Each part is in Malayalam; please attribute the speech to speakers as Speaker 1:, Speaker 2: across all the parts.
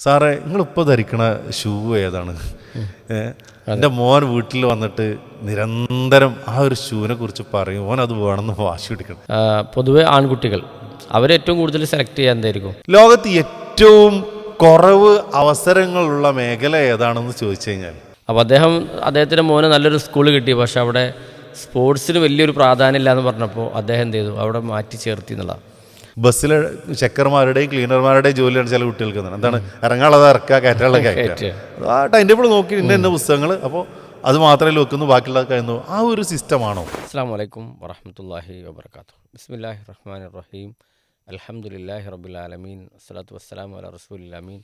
Speaker 1: സാറേ നിങ്ങളിപ്പോൾ ധരിക്കണ ഷൂ ഏതാണ്? എൻ്റെ മോൻ വീട്ടിൽ വന്നിട്ട് നിരന്തരം ആ ഒരു ഷൂവിനെ കുറിച്ച് പറയും, ഓൻ അത് വേണമെന്ന് വാശി പിടിക്കണം.
Speaker 2: പൊതുവെ ആൺകുട്ടികൾ അവരേറ്റവും കൂടുതൽ സെലക്ട് ചെയ്യാൻ എന്തായിരിക്കും?
Speaker 1: ലോകത്ത് ഏറ്റവും കുറവ് അവസരങ്ങളുള്ള മേഖല ഏതാണെന്ന് ചോദിച്ചു കഴിഞ്ഞാൽ,
Speaker 2: അപ്പോൾ അദ്ദേഹത്തിൻ്റെ മോന് നല്ലൊരു സ്കൂൾ കിട്ടി, പക്ഷെ അവിടെ സ്പോർട്സിന് വലിയൊരു പ്രാധാന്യം ഇല്ല എന്ന് പറഞ്ഞപ്പോൾ അദ്ദേഹം എന്ത് ചെയ്തു, അവിടെ മാറ്റി ചേർത്തി എന്നുള്ളതാണ്.
Speaker 1: ബസ്സിലെ ചെക്കർമാരുടെയും ക്ലീനർമാരുടെയും ജോലിയാണ് ചില കുട്ടികൾക്ക് എന്താണ് ഇറങ്ങാനുള്ളത് ഇറക്കുക, കയറ്റാനുള്ളത് കയറ്റുക. ആ ടൈം ടേബിൾ നോക്കി ഇന്ന പുസ്തകങ്ങൾ, അപ്പോൾ അത് മാത്രമേ വെക്കുന്നു, ബാക്കിയുള്ളത് കഴിയുന്നു. ആ ഒരു സിസ്റ്റമാണോ?
Speaker 2: അസ്സലാമു അലൈക്കും വറഹ്മത്തുള്ളാഹി വബറകാതുഹു. ബിസ്മില്ലാഹിർ റഹ്മാനിർ റഹീം. അൽഹംദുലില്ലാഹി റബ്ബിൽ ആലമീൻ. വസ്സലാത്തു വസ്സലാമു അലാ റസൂലിൽ അമീൻ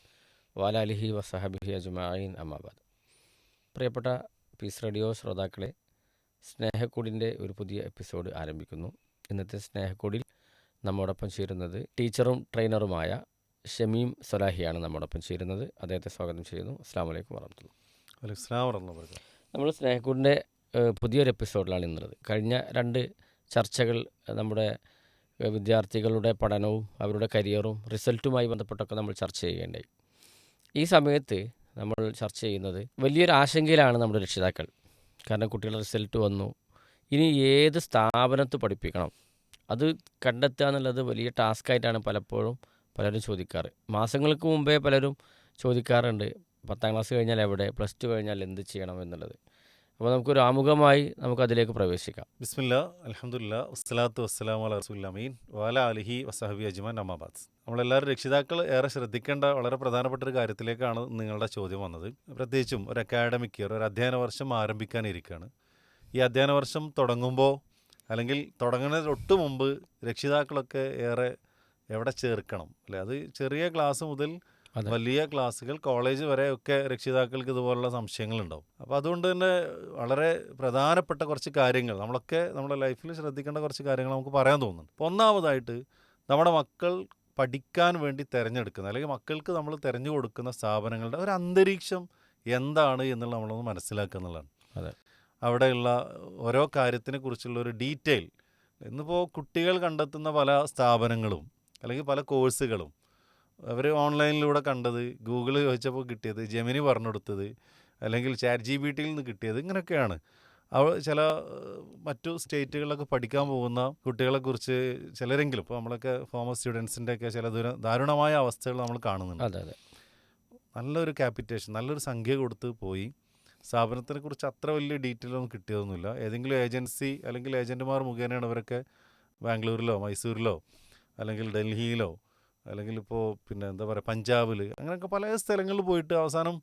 Speaker 2: വഅലാ ആലിഹി വസഹബിഹി അജ്മഈൻ. അമ്മാ ബഅദ്. പ്രിയപ്പെട്ട പീസ് റേഡിയോ ശ്രോതാക്കളെ, സ്നേഹക്കൂടിൻ്റെ ഒരു പുതിയ എപ്പിസോഡ് ആരംഭിക്കുന്നു. ഇന്നത്തെ സ്നേഹക്കൂടിൽ നമ്മോടൊപ്പം ചേരുന്നത് ടീച്ചറും ട്രെയിനറുമായ ഷമീം സലാഹിയാണ് നമ്മോടൊപ്പം ചേരുന്നത്. അദ്ദേഹത്തെ സ്വാഗതം ചെയ്യുന്നു. അസ്സലാമു അലൈക്കും വറഹ്മത്തുള്ളാഹി. നമ്മൾ സ്നേഹക്കൂടിൻ്റെ പുതിയൊരു എപ്പിസോഡിലാണ് ഇന്നുള്ളത്. കഴിഞ്ഞ രണ്ട് ചർച്ചകൾ നമ്മുടെ വിദ്യാർത്ഥികളുടെ പഠനവും അവരുടെ കരിയറും റിസൾട്ടുമായി ബന്ധപ്പെട്ടൊക്കെ നമ്മൾ ചർച്ച ചെയ്യേണ്ടായി. ഈ സമയത്ത് നമ്മൾ ചർച്ച ചെയ്യുന്നത് വലിയൊരു ആശങ്കയിലാണ് നമ്മുടെ രക്ഷിതാക്കൾ. കാരണം കുട്ടികളുടെ റിസൾട്ട് വന്നു, ഇനി ഏത് സ്ഥാപനത്ത് പഠിപ്പിക്കണം അത് കണ്ടെത്തുക എന്നുള്ളത് വലിയ ടാസ്ക്കായിട്ടാണ് പലരും ചോദിക്കാറ്. മാസങ്ങൾക്ക് മുമ്പേ പലരും ചോദിക്കാറുണ്ട്, 10ാം ക്ലാസ് കഴിഞ്ഞാൽ എവിടെ, +2 കഴിഞ്ഞാൽ എന്ത് ചെയ്യണം എന്നുള്ളത്. അപ്പോൾ നമുക്കൊരു ആമുഖമായി നമുക്കതിലേക്ക് പ്രവേശിക്കാം.
Speaker 1: ബിസ്മില്ലാ, അൽഹംദുലില്ലാ, വസ്സലാത്തു വസ്സലാമു അലാ റസൂലിൽ അമീൻ വഅലാ ആലിഹി വസഹബിഹി അജ്മഈൻ. അമ്മാ ബഅദ്. നമ്മളെല്ലാവരും രക്ഷിതാക്കൾ ഏറെ ശ്രദ്ധിക്കേണ്ട വളരെ പ്രധാനപ്പെട്ട ഒരു കാര്യത്തിലേക്കാണ് നിങ്ങളുടെ ചോദ്യം വന്നത്. പ്രത്യേകിച്ചും ഒരു അക്കാഡമിക് ഇയർ, ഒരു അധ്യയന വർഷം ആരംഭിക്കാനിരിക്കുകയാണ്. ഈ അധ്യയന വർഷം തുടങ്ങുമ്പോൾ അല്ലെങ്കിൽ തുടങ്ങുന്നതിന് തൊട്ട് മുമ്പ് രക്ഷിതാക്കളൊക്കെ ഏറെ എവിടെ ചേർക്കണം അല്ലേ? അത് ചെറിയ ക്ലാസ് മുതൽ വലിയ ക്ലാസ്സുകൾ, കോളേജ് വരെ ഒക്കെ രക്ഷിതാക്കൾക്ക് ഇതുപോലുള്ള സംശയങ്ങളുണ്ടാവും. അപ്പോൾ അതുകൊണ്ട് തന്നെ വളരെ പ്രധാനപ്പെട്ട കുറച്ച് കാര്യങ്ങൾ നമ്മളൊക്കെ നമ്മുടെ ലൈഫിൽ ശ്രദ്ധിക്കേണ്ട കുറച്ച് കാര്യങ്ങൾ നമുക്ക് പറയാൻ തോന്നുന്നു. അപ്പോൾ ഒന്നാമതായിട്ട് നമ്മുടെ മക്കൾ പഠിക്കാൻ വേണ്ടി തിരഞ്ഞെടുക്കുന്ന അല്ലെങ്കിൽ മക്കൾക്ക് നമ്മൾ തിരഞ്ഞു കൊടുക്കുന്ന സ്ഥാപനങ്ങളുടെ ഒരു അന്തരീക്ഷം എന്താണ് എന്നുള്ളത് നമ്മളൊന്ന് മനസ്സിലാക്കുക എന്നുള്ളതാണ്.
Speaker 2: അതെ,
Speaker 1: അവിടെയുള്ള ഓരോ കാര്യത്തിനെ കുറിച്ചുള്ള ഒരു ഡീറ്റെയിൽ. ഇന്നിപ്പോൾ കുട്ടികൾ കണ്ടെത്തുന്ന പല സ്ഥാപനങ്ങളും അല്ലെങ്കിൽ പല കോഴ്സുകളും അവർ ഓൺലൈനിലൂടെ കണ്ടത്, ഗൂഗിൾ ചോദിച്ചപ്പോൾ കിട്ടിയത്, ജെമിനി പറഞ്ഞു കൊടുത്തത്, അല്ലെങ്കിൽ ChatGPT നിന്ന് കിട്ടിയത്, ഇങ്ങനെയൊക്കെയാണ്. ചില മറ്റു സ്റ്റേറ്റുകളിലൊക്കെ പഠിക്കാൻ പോകുന്ന കുട്ടികളെക്കുറിച്ച് ചിലരെങ്കിലും, ഇപ്പോൾ നമ്മളൊക്കെ ഫോമർ സ്റ്റുഡൻസിൻ്റെയൊക്കെ ചില ദാരുണമായ അവസ്ഥകൾ നമ്മൾ കാണുന്നുണ്ട്.
Speaker 2: അതെ.
Speaker 1: നല്ലൊരു ക്യാപിറ്റേഷൻ, നല്ലൊരു സംഖ്യ കൊടുത്ത് പോയി സ്ഥാപനത്തിനെ കുറിച്ച് അത്ര വലിയ ഡീറ്റെയിൽ ഒന്നും കിട്ടിയതൊന്നുമില്ല. ഏതെങ്കിലും ഏജൻസി അല്ലെങ്കിൽ ഏജൻറ്റുമാർ മുഖേനയാണ് ഇവരൊക്കെ ബാംഗ്ലൂരിലോ മൈസൂരിലോ അല്ലെങ്കിൽ ഡൽഹിയിലോ അല്ലെങ്കിൽ ഇപ്പോൾ എന്താ പറയുക പഞ്ചാബിൽ, അങ്ങനെയൊക്കെ പല സ്ഥലങ്ങളിൽ പോയിട്ട് അവസാനം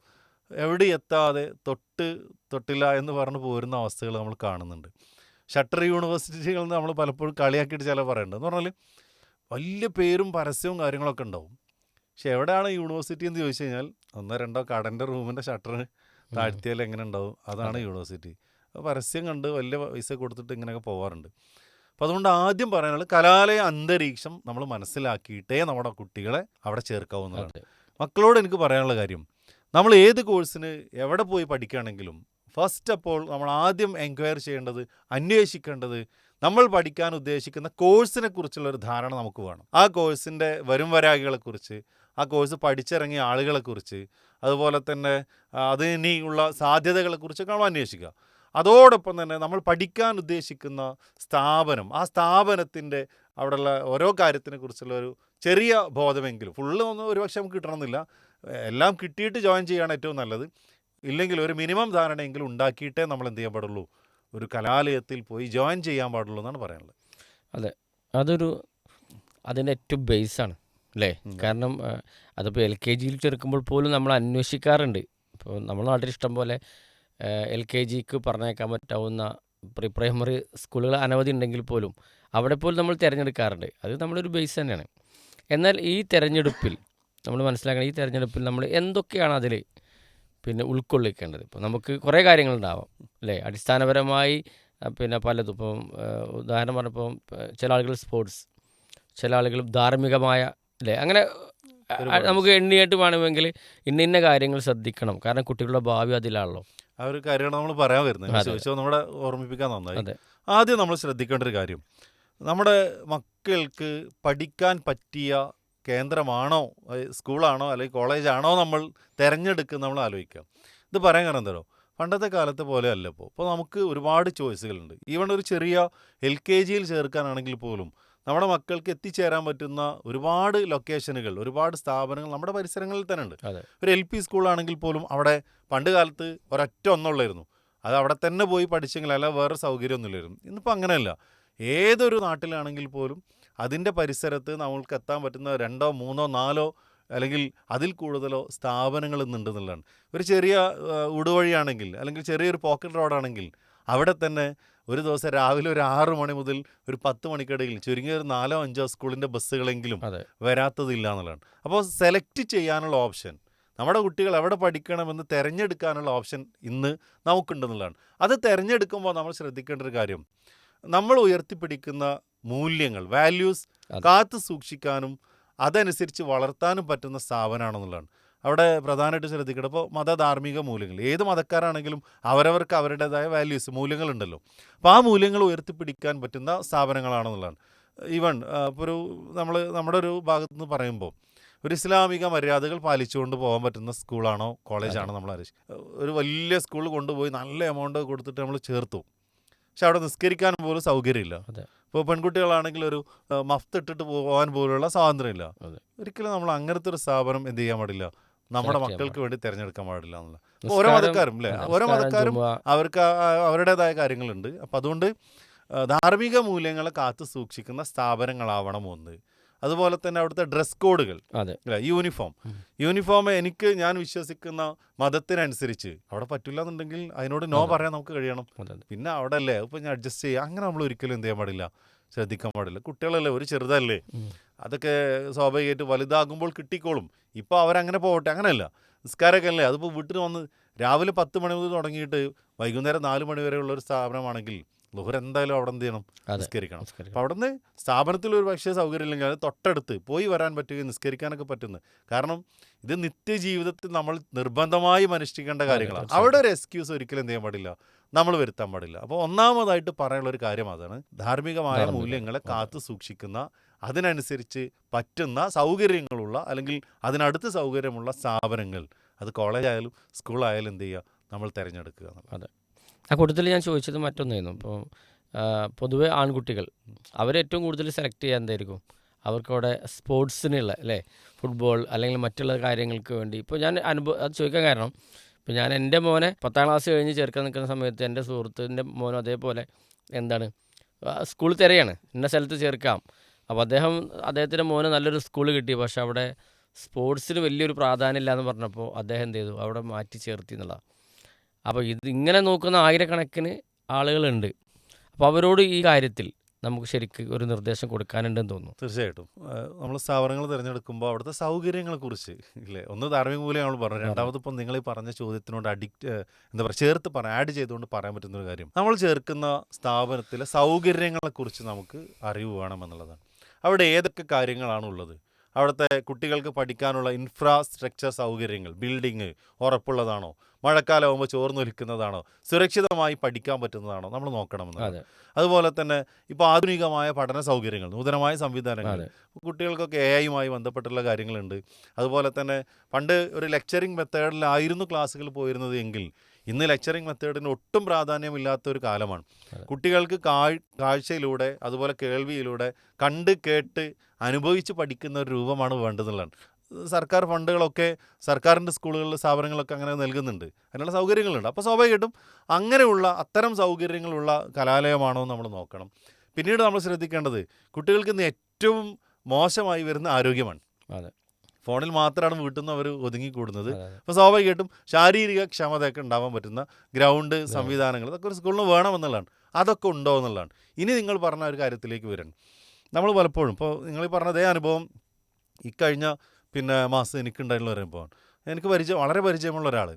Speaker 1: എവിടെ എത്താതെ തൊട്ടില്ല എന്ന് പറഞ്ഞ് പോരുന്ന അവസ്ഥകൾ നമ്മൾ കാണുന്നുണ്ട്. ഷട്ടർ യൂണിവേഴ്സിറ്റികളിൽ നിന്ന് നമ്മൾ പലപ്പോഴും കളിയാക്കിയിട്ട് ചില പറയേണ്ടത് എന്ന് പറഞ്ഞാൽ വലിയ പേരും പരസ്യവും കാര്യങ്ങളൊക്കെ ഉണ്ടാവും. പക്ഷെ എവിടെയാണ് യൂണിവേഴ്സിറ്റി എന്ന് ചോദിച്ചു കഴിഞ്ഞാൽ 1-2 കടൻ്റെ റൂമിൻ്റെ ഷട്ടർ താഴ്ത്തിയാൽ എങ്ങനെ ഉണ്ടാവും, അതാണ് യൂണിവേഴ്സിറ്റി. പരസ്യം കണ്ട് വലിയ പൈസ കൊടുത്തിട്ട് ഇങ്ങനെയൊക്കെ പോകാറുണ്ട്. അപ്പോൾ അതുകൊണ്ട് ആദ്യം പറയാനുള്ളത് കലാലയ അന്തരീക്ഷം നമ്മൾ മനസ്സിലാക്കിയിട്ടേ നമ്മുടെ കുട്ടികളെ അവിടെ ചേർക്കാവുന്നതാണ്. മക്കളോട് എനിക്ക് പറയാനുള്ള കാര്യം, നമ്മൾ ഏത് കോഴ്സിന് എവിടെ പോയി പഠിക്കുകയാണെങ്കിലും ഫസ്റ്റ് അപ്പോൾ നമ്മൾ ആദ്യം എൻക്വയറി ചെയ്യേണ്ടത്, അന്വേഷിക്കേണ്ടത് നമ്മൾ പഠിക്കാൻ ഉദ്ദേശിക്കുന്ന കോഴ്സിനെ കുറിച്ചുള്ളൊരു ധാരണ നമുക്ക് വേണം. ആ കോഴ്സിൻ്റെ വരും വരായികളെക്കുറിച്ച്, ആ കോഴ്സ് പഠിച്ചിറങ്ങിയ ആളുകളെക്കുറിച്ച്, അതുപോലെ തന്നെ അതിനുള്ള സാധ്യതകളെക്കുറിച്ചൊക്കെ നമ്മൾ അന്വേഷിക്കുക. അതോടൊപ്പം തന്നെ നമ്മൾ പഠിക്കാൻ ഉദ്ദേശിക്കുന്ന സ്ഥാപനം, ആ സ്ഥാപനത്തിൻ്റെ അവിടെയുള്ള ഓരോ കാര്യത്തിനെ കുറിച്ചുള്ള ഒരു ചെറിയ ബോധമെങ്കിലും, ഫുള്ളൊന്നും ഒരുപക്ഷെ നമുക്ക് കിട്ടണമെന്നില്ല, എല്ലാം കിട്ടിയിട്ട് ജോയിൻ ചെയ്യുകയാണ് ഏറ്റവും നല്ലത്. ഇല്ലെങ്കിൽ ഒരു മിനിമം ധാരണയെങ്കിലും ഉണ്ടാക്കിയിട്ടേ നമ്മൾ എന്ത് ചെയ്യാൻ പാടുള്ളൂ, ഒരു കലാലയത്തിൽ പോയി ജോയിൻ ചെയ്യാൻ പാടുള്ളൂ എന്നാണ് പറയാനുള്ളത്.
Speaker 2: അതെ, അതിൻ്റെ ഏറ്റവും ബേസാണ് അല്ലേ? കാരണം അതിപ്പോൾ LKGയിൽ ചേർക്കുമ്പോൾ പോലും നമ്മൾ അന്വേഷിക്കാറുണ്ട്. ഇപ്പോൾ നമ്മുടെ നാട്ടിൽ ഇഷ്ടം പോലെ LKGക്ക് പറഞ്ഞേക്കാൻ പറ്റാവുന്ന പ്രീ പ്രൈമറി സ്കൂളുകൾ അനവധി ഉണ്ടെങ്കിൽ പോലും അവിടെ പോലും നമ്മൾ തിരഞ്ഞെടുക്കാറുണ്ട്. അത് നമ്മളൊരു ബേസ് തന്നെയാണ്. എന്നാൽ ഈ തിരഞ്ഞെടുപ്പിൽ നമ്മൾ മനസ്സിലാക്കണം, ഈ തിരഞ്ഞെടുപ്പിൽ നമ്മൾ എന്തൊക്കെയാണ് അതിൽ ഉൾക്കൊള്ളിക്കേണ്ടത്. ഇപ്പോൾ നമുക്ക് കുറേ കാര്യങ്ങളുണ്ടാവാം അല്ലേ? അടിസ്ഥാനപരമായി പലതും. ഇപ്പം ഉദാഹരണം പറഞ്ഞപ്പോൾ ചില ആളുകൾ സ്പോർട്സ്, ചില ആളുകൾ ധാർമ്മികമായ അല്ലേ, അങ്ങനെ നമുക്ക് എണ്ണിയായിട്ട് വേണമെങ്കിൽ ഇന്ന കാര്യങ്ങൾ ശ്രദ്ധിക്കണം. കാരണം കുട്ടികളുടെ ഭാവി അതിലാണല്ലോ.
Speaker 1: ആ ഒരു കാര്യമാണ് നമ്മൾ പറയാൻ വരുന്നത്. ചോദിച്ചോ നമ്മുടെ ഓർമ്മിപ്പിക്കാൻ നന്നായി. ആദ്യം നമ്മൾ ശ്രദ്ധിക്കേണ്ട ഒരു കാര്യം, നമ്മുടെ മക്കൾക്ക് പഠിക്കാൻ പറ്റിയ കേന്ദ്രമാണോ, സ്കൂളാണോ അല്ലെങ്കിൽ കോളേജാണോ നമ്മൾ തിരഞ്ഞെടുക്കുന്നത് നമ്മൾ ആലോചിക്കുക. ഇത് പറയാൻ കാരണം എന്താണോ, പണ്ടത്തെ കാലത്തെ പോലെ അല്ല ഇപ്പോൾ നമുക്ക് ഒരുപാട് ചോയ്സുകളുണ്ട്. ഈവൺ ഒരു ചെറിയ LKGയിൽ ചേർക്കാനാണെങ്കിൽ പോലും നമ്മുടെ മക്കൾക്ക് എത്തിച്ചേരാൻ പറ്റുന്ന ഒരുപാട് ലൊക്കേഷനുകൾ, ഒരുപാട് സ്ഥാപനങ്ങൾ നമ്മുടെ പരിസരങ്ങളിൽ തന്നെ ഉണ്ട്.
Speaker 2: അതെ
Speaker 1: ഒരു LP സ്കൂളാണെങ്കിൽ പോലും അവിടെ പണ്ട് കാലത്ത് ഒരൊറ്റ ഒന്നുള്ളായിരുന്നു, അത് അവിടെ തന്നെ പോയി പഠിച്ചെങ്കിൽ അല്ല വേറെ സൗകര്യമൊന്നുമില്ലായിരുന്നു. ഇന്നിപ്പോൾ അങ്ങനെയല്ല. ഏതൊരു നാട്ടിലാണെങ്കിൽ പോലും അതിൻ്റെ പരിസരത്ത് നമ്മൾക്ക് എത്താൻ പറ്റുന്ന 2, 3, 4 അല്ലെങ്കിൽ അതിൽ കൂടുതലോ സ്ഥാപനങ്ങൾ ഇന്നുണ്ടെന്നുള്ളതാണ്. ഒരു ചെറിയ ഊടുവഴിയാണെങ്കിൽ അല്ലെങ്കിൽ ചെറിയൊരു പോക്കറ്റ് റോഡാണെങ്കിൽ അവിടെ തന്നെ ഒരു ദിവസം രാവിലെ ഒരു 6 മണി മുതൽ ഒരു 10 മണിക്കിടയിൽ ചുരുങ്ങിയ ഒരു 4, 5 സ്കൂളിൻ്റെ ബസ്സുകളെങ്കിലും
Speaker 2: അതെ
Speaker 1: വരാത്തതില്ല എന്നുള്ളതാണ്. അപ്പോൾ സെലക്ട് ചെയ്യാനുള്ള ഓപ്ഷൻ, നമ്മുടെ കുട്ടികൾ എവിടെ പഠിക്കണമെന്ന് തിരഞ്ഞെടുക്കാനുള്ള ഓപ്ഷൻ ഇന്ന് നമുക്കുണ്ടെന്നുള്ളതാണ്. അത് തിരഞ്ഞെടുക്കുമ്പോൾ നമ്മൾ ശ്രദ്ധിക്കേണ്ട ഒരു കാര്യം, നമ്മൾ ഉയർത്തിപ്പിടിക്കുന്ന മൂല്യങ്ങൾ, വാല്യൂസ്
Speaker 2: അതെ
Speaker 1: കാത്തു സൂക്ഷിക്കാനും അതനുസരിച്ച് വളർത്താനും പറ്റുന്ന സ്ഥാപനമാണെന്നുള്ളതാണ് അവിടെ പ്രധാനമായിട്ട് ശ്രദ്ധിക്കണം. ഇപ്പോൾ മതധാർമ്മിക മൂല്യങ്ങൾ, ഏത് മതക്കാരാണെങ്കിലും അവരവർക്ക് അവരുടേതായ വാല്യൂസ്, മൂല്യങ്ങളുണ്ടല്ലോ. അപ്പോൾ ആ മൂല്യങ്ങൾ ഉയർത്തിപ്പിടിക്കാൻ പറ്റുന്ന സ്ഥാപനങ്ങളാണെന്നുള്ളതാണ്. ഈവൺ ഇപ്പോൾ നമ്മുടെ ഒരു ഭാഗത്ത് നിന്ന് പറയുമ്പോൾ ഒരു ഇസ്ലാമിക മര്യാദകൾ പാലിച്ചുകൊണ്ട് പോകാൻ പറ്റുന്ന സ്കൂളാണോ കോളേജാണോ നമ്മൾ ഒരു വലിയ സ്കൂളിൽ കൊണ്ടുപോയി നല്ല എമൗണ്ട് കൊടുത്തിട്ട് നമ്മൾ ചേർത്തു, പക്ഷെ അവിടെ നിസ്കരിക്കാൻ പോലും സൗകര്യമില്ല.
Speaker 2: അതെ
Speaker 1: ഇപ്പോൾ പെൺകുട്ടികളാണെങ്കിൽ ഒരു മഫ്ത് ഇട്ടിട്ട് പോകാൻ പോലുള്ള സ്വാതന്ത്ര്യമില്ല.
Speaker 2: അതെ
Speaker 1: ഒരിക്കലും നമ്മൾ അങ്ങനത്തെ ഒരു സ്ഥാപനം എന്ത് ചെയ്യാൻ പാടില്ല, നമ്മുടെ
Speaker 2: സെലക്ട് ചെയ്യാൻ
Speaker 1: മക്കൾക്ക്
Speaker 2: പാടില്ല.
Speaker 1: വേണ്ടി തിരഞ്ഞെടുക്കാൻ പാടില്ല എന്നുള്ള. അപ്പോൾ ഓരോ
Speaker 2: നിസ്കാരം
Speaker 1: മതക്കാരും അല്ലേ, ഓരോ
Speaker 2: നിസ്കാരം
Speaker 1: മതക്കാരും
Speaker 2: ജുമുഅ
Speaker 1: അവർക്ക് അവരുടേതായ കാര്യങ്ങളുണ്ട്. അപ്പം അതുകൊണ്ട് ധാർമ്മിക മൂല്യങ്ങളെ കാത്തു സൂക്ഷിക്കുന്ന സ്ഥാപനങ്ങളാവണം ഒന്ന്. അതുപോലെ തന്നെ അവിടുത്തെ ഡ്രസ് കോഡുകൾ,
Speaker 2: അതെ
Speaker 1: അല്ല യൂണിഫോം ഞാൻ വിശ്വസിക്കുന്ന മതത്തിനനുസരിച്ച് അവിടെ പറ്റില്ല എന്നുണ്ടെങ്കിൽ അതിനോട് നോ
Speaker 2: അതെ
Speaker 1: പറയാൻ നമുക്ക് കഴിയണം.
Speaker 2: അതെ അതെ
Speaker 1: പിന്നെ അവിടെ അല്ലേ ഇപ്പം ഞാൻ അഡ്ജസ്റ്റ് ചെയ്യുക, അങ്ങനെ നമ്മൾ ഒരിക്കലും എന്ത് ചെയ്യാൻ പാടില്ല, ശ്രദ്ധിക്കാൻ പാടില്ല. കുട്ടികളല്ലേ, ഒരു ചെറുതല്ലേ,
Speaker 2: ഉം.
Speaker 1: അതൊക്കെ സ്വാഭാവികമായിട്ട് വലുതാകുമ്പോൾ കിട്ടിക്കോളും. ഇപ്പോൾ അവരങ്ങനെ പോകട്ടെ, അങ്ങനെയല്ല. നിസ്കാരമൊക്കെ അല്ലേ, അതിപ്പോൾ വീട്ടിൽ വന്ന് രാവിലെ 10 മണി മുതൽ തുടങ്ങിയിട്ട് വൈകുന്നേരം 4 മണി വരെയുള്ള ഒരു സ്ഥാപനമാണെങ്കിൽ ലുഹർ എന്തായാലും അവിടെ എന്ത് ചെയ്യണം,
Speaker 2: അതെ
Speaker 1: നിസ്കരിക്കണം. അപ്പോൾ
Speaker 2: നിസ്കരിക്കണം
Speaker 1: അവിടെ നിന്ന് സ്ഥാപനത്തിൽ ഒരു പക്ഷേ സൗകര്യം ഇല്ലെങ്കിൽ അത് തൊട്ടടുത്ത് പോയി വരാൻ പറ്റുകയും നിസ്കരിക്കാനൊക്കെ പറ്റുന്നത്. കാരണം ഇത് നിത്യജീവിതത്തിൽ നമ്മൾ നിർബന്ധമായും അനുഷ്ഠിക്കേണ്ട
Speaker 2: അതെ
Speaker 1: കാര്യങ്ങളാണ്. അവിടെ
Speaker 2: തീർച്ചയായിട്ടും
Speaker 1: ഒരു എക്സ്ക്യൂസ് ഒരിക്കലും എന്ത് ചെയ്യാൻ പാടില്ല, നമ്മൾ വരുത്താൻ പാടില്ല. അപ്പോൾ ഒന്നാമതായിട്ട് പറയാനുള്ള ഒരു കാര്യം അതാണ്, ധാർമ്മികമായ
Speaker 2: ധാർമ്മികത
Speaker 1: മൂല്യങ്ങളെ
Speaker 2: അതെ
Speaker 1: കാത്തു സൂക്ഷിക്കുന്ന, അതിനനുസരിച്ച് പറ്റുന്ന സൗകര്യങ്ങളുള്ള അല്ലെങ്കിൽ അതിനടുത്ത് സൗകര്യമുള്ള സ്ഥാപനങ്ങൾ, അത് കോളേജായാലും സ്കൂളായാലും എന്ത് ചെയ്യുക, നമ്മൾ തിരഞ്ഞെടുക്കുക എന്നുള്ളത്.
Speaker 2: അതെ ആ കൂട്ടത്തിൽ ഞാൻ ചോദിച്ചത് മറ്റൊന്നായിരുന്നു. ഇപ്പോൾ പൊതുവെ ആൺകുട്ടികൾ അവരേറ്റവും കൂടുതൽ സെലക്ട് ചെയ്യാൻ എന്തായിരിക്കും, അവർക്കവിടെ സ്പോർട്സിനുള്ള അല്ലേ, ഫുട്ബോൾ അല്ലെങ്കിൽ മറ്റുള്ള കാര്യങ്ങൾക്ക് വേണ്ടി. ഇപ്പോൾ ഞാൻ അത് ചോദിക്കാൻ കാരണം, ഇപ്പോൾ ഞാൻ എൻ്റെ മോനെ 10ാം ക്ലാസ് കഴിഞ്ഞ് ചേർക്കാൻ നിൽക്കുന്ന സമയത്ത് എൻ്റെ സുഹൃത്തിൻ്റെ മോനും അതേപോലെ എന്താണ് സ്കൂൾ തിരയാണ്, ഇന്ന സ്ഥലത്ത് ചേർക്കാം. അപ്പോൾ അദ്ദേഹത്തിൻ്റെ മോന് നല്ലൊരു സ്കൂൾ കിട്ടി, പക്ഷെ അവിടെ സ്പോർട്സിന് വലിയൊരു പ്രാധാന്യം ഇല്ല എന്ന് പറഞ്ഞപ്പോൾ അദ്ദേഹം എന്ത് ചെയ്തു, അവിടെ മാറ്റി ചേർത്തി എന്നുള്ളതാണ്. അപ്പോൾ ഇങ്ങനെ നോക്കുന്ന ആയിരക്കണക്കിന് ആളുകളുണ്ട്. അപ്പോൾ അവരോട് ഈ കാര്യത്തിൽ നമുക്ക് ശരിക്ക് ഒരു നിർദ്ദേശം കൊടുക്കാനുണ്ടെന്ന് തോന്നുന്നു.
Speaker 1: തീർച്ചയായിട്ടും നമ്മൾ സ്ഥാപനങ്ങൾ തിരഞ്ഞെടുക്കുമ്പോൾ അവിടുത്തെ സൗകര്യങ്ങളെക്കുറിച്ച് ഇല്ലേ, ഒന്ന് ധാർമ്മിക മൂല്യം നമ്മൾ പറഞ്ഞു,
Speaker 2: അതെ
Speaker 1: രണ്ടാമത് ഇപ്പം നിങ്ങൾ ഈ പറഞ്ഞ ചോദ്യത്തിനോട് എന്താ പറയുക, ചേർത്ത് ആഡ് ചെയ്തുകൊണ്ട് പറയാൻ പറ്റുന്ന ഒരു കാര്യം, നമ്മൾ ചേർക്കുന്ന സ്ഥാപനത്തിലെ സൗകര്യങ്ങളെക്കുറിച്ച് നമുക്ക് അറിവ് വേണമെന്നുള്ളതാണ്. അവിടെ ഏതൊക്കെ കാര്യങ്ങളാണുള്ളത്, അവിടുത്തെ കുട്ടികൾക്ക് പഠിക്കാനുള്ള ഇൻഫ്രാസ്ട്രക്ചർ സൗകര്യങ്ങൾ, ബിൽഡിങ് ഉറപ്പുള്ളതാണോ, മഴക്കാലമാകുമ്പോൾ ചോർന്നൊലിക്കുന്നതാണോ, സുരക്ഷിതമായി പഠിക്കാൻ പറ്റുന്നതാണോ നമ്മൾ നോക്കണമെന്നുള്ളത്.
Speaker 2: അതെ
Speaker 1: അതുപോലെ തന്നെ ഇപ്പോൾ ആധുനികമായ പഠന സൗകര്യങ്ങൾ, നൂതനമായ സംവിധാനങ്ങൾ,
Speaker 2: അതെ
Speaker 1: കുട്ടികൾക്കൊക്കെ AI ബന്ധപ്പെട്ടുള്ള കാര്യങ്ങളുണ്ട്. അതുപോലെ തന്നെ പണ്ട് ഒരു ലെക്ചറിങ് മെത്തേഡിലായിരുന്നു ക്ലാസ്സുകൾ പോയിരുന്നത് എങ്കിൽ ഇന്ന് ലെക്ചറിങ് മെത്തേഡിന് ഒട്ടും പ്രാധാന്യമില്ലാത്ത ഒരു കാലമാണ്.
Speaker 2: അതെ
Speaker 1: കുട്ടികൾക്ക് കാഴ്ചയിലൂടെ അതുപോലെ കേൾവിയിലൂടെ കണ്ട് കേട്ട് അനുഭവിച്ച് പഠിക്കുന്ന ഒരു രൂപമാണ് വേണ്ടതെന്നുള്ളതാണ്. സർക്കാർ ഫണ്ടുകളൊക്കെ സർക്കാരിൻ്റെ സ്കൂളുകളിൽ സ്ഥാപനങ്ങളൊക്കെ അങ്ങനെ നൽകുന്നുണ്ട്, അതിനുള്ള സൗകര്യങ്ങളുണ്ട്. അപ്പോൾ സ്വാഭാവികമായിട്ടും അങ്ങനെയുള്ള അത്തരം സൗകര്യങ്ങളുള്ള കലാലയമാണോ നമ്മൾ നോക്കണം. പിന്നീട് നമ്മൾ ശ്രദ്ധിക്കേണ്ടത്, കുട്ടികൾക്ക് ഇന്ന് ഏറ്റവും മോശമായി വരുന്ന ആരോഗ്യമാണ്.
Speaker 2: അതെ
Speaker 1: ഫോണിൽ മാത്രമാണ് വീട്ടിൽ നിന്ന് അവർ ഒതുങ്ങിക്കൂടുന്നത്.
Speaker 2: അതെ അതെ
Speaker 1: അപ്പോൾ സ്വാഭാവികമായിട്ടും ശാരീരിക ക്ഷമതയൊക്കെ ഉണ്ടാവാൻ പറ്റുന്ന ഗ്രൗണ്ട് സംവിധാനങ്ങൾ ഇതൊക്കെ ഒരു സ്കൂളിന് വേണമെന്നുള്ളതാണ്. അതൊക്കെ ഉണ്ടോ എന്നുള്ളതാണ്. ഇനി നിങ്ങൾ പറഞ്ഞ ഒരു കാര്യത്തിലേക്ക് വരണം. നമ്മൾ പലപ്പോഴും ഇപ്പോൾ നിങ്ങൾ ഈ പറഞ്ഞ അതേ അനുഭവം ഇക്കഴിഞ്ഞ മാസം എനിക്കുണ്ടായിട്ടുള്ള ഒരു അനുഭവമാണ്. എനിക്ക് വളരെ പരിചയമുള്ള ഒരാൾ.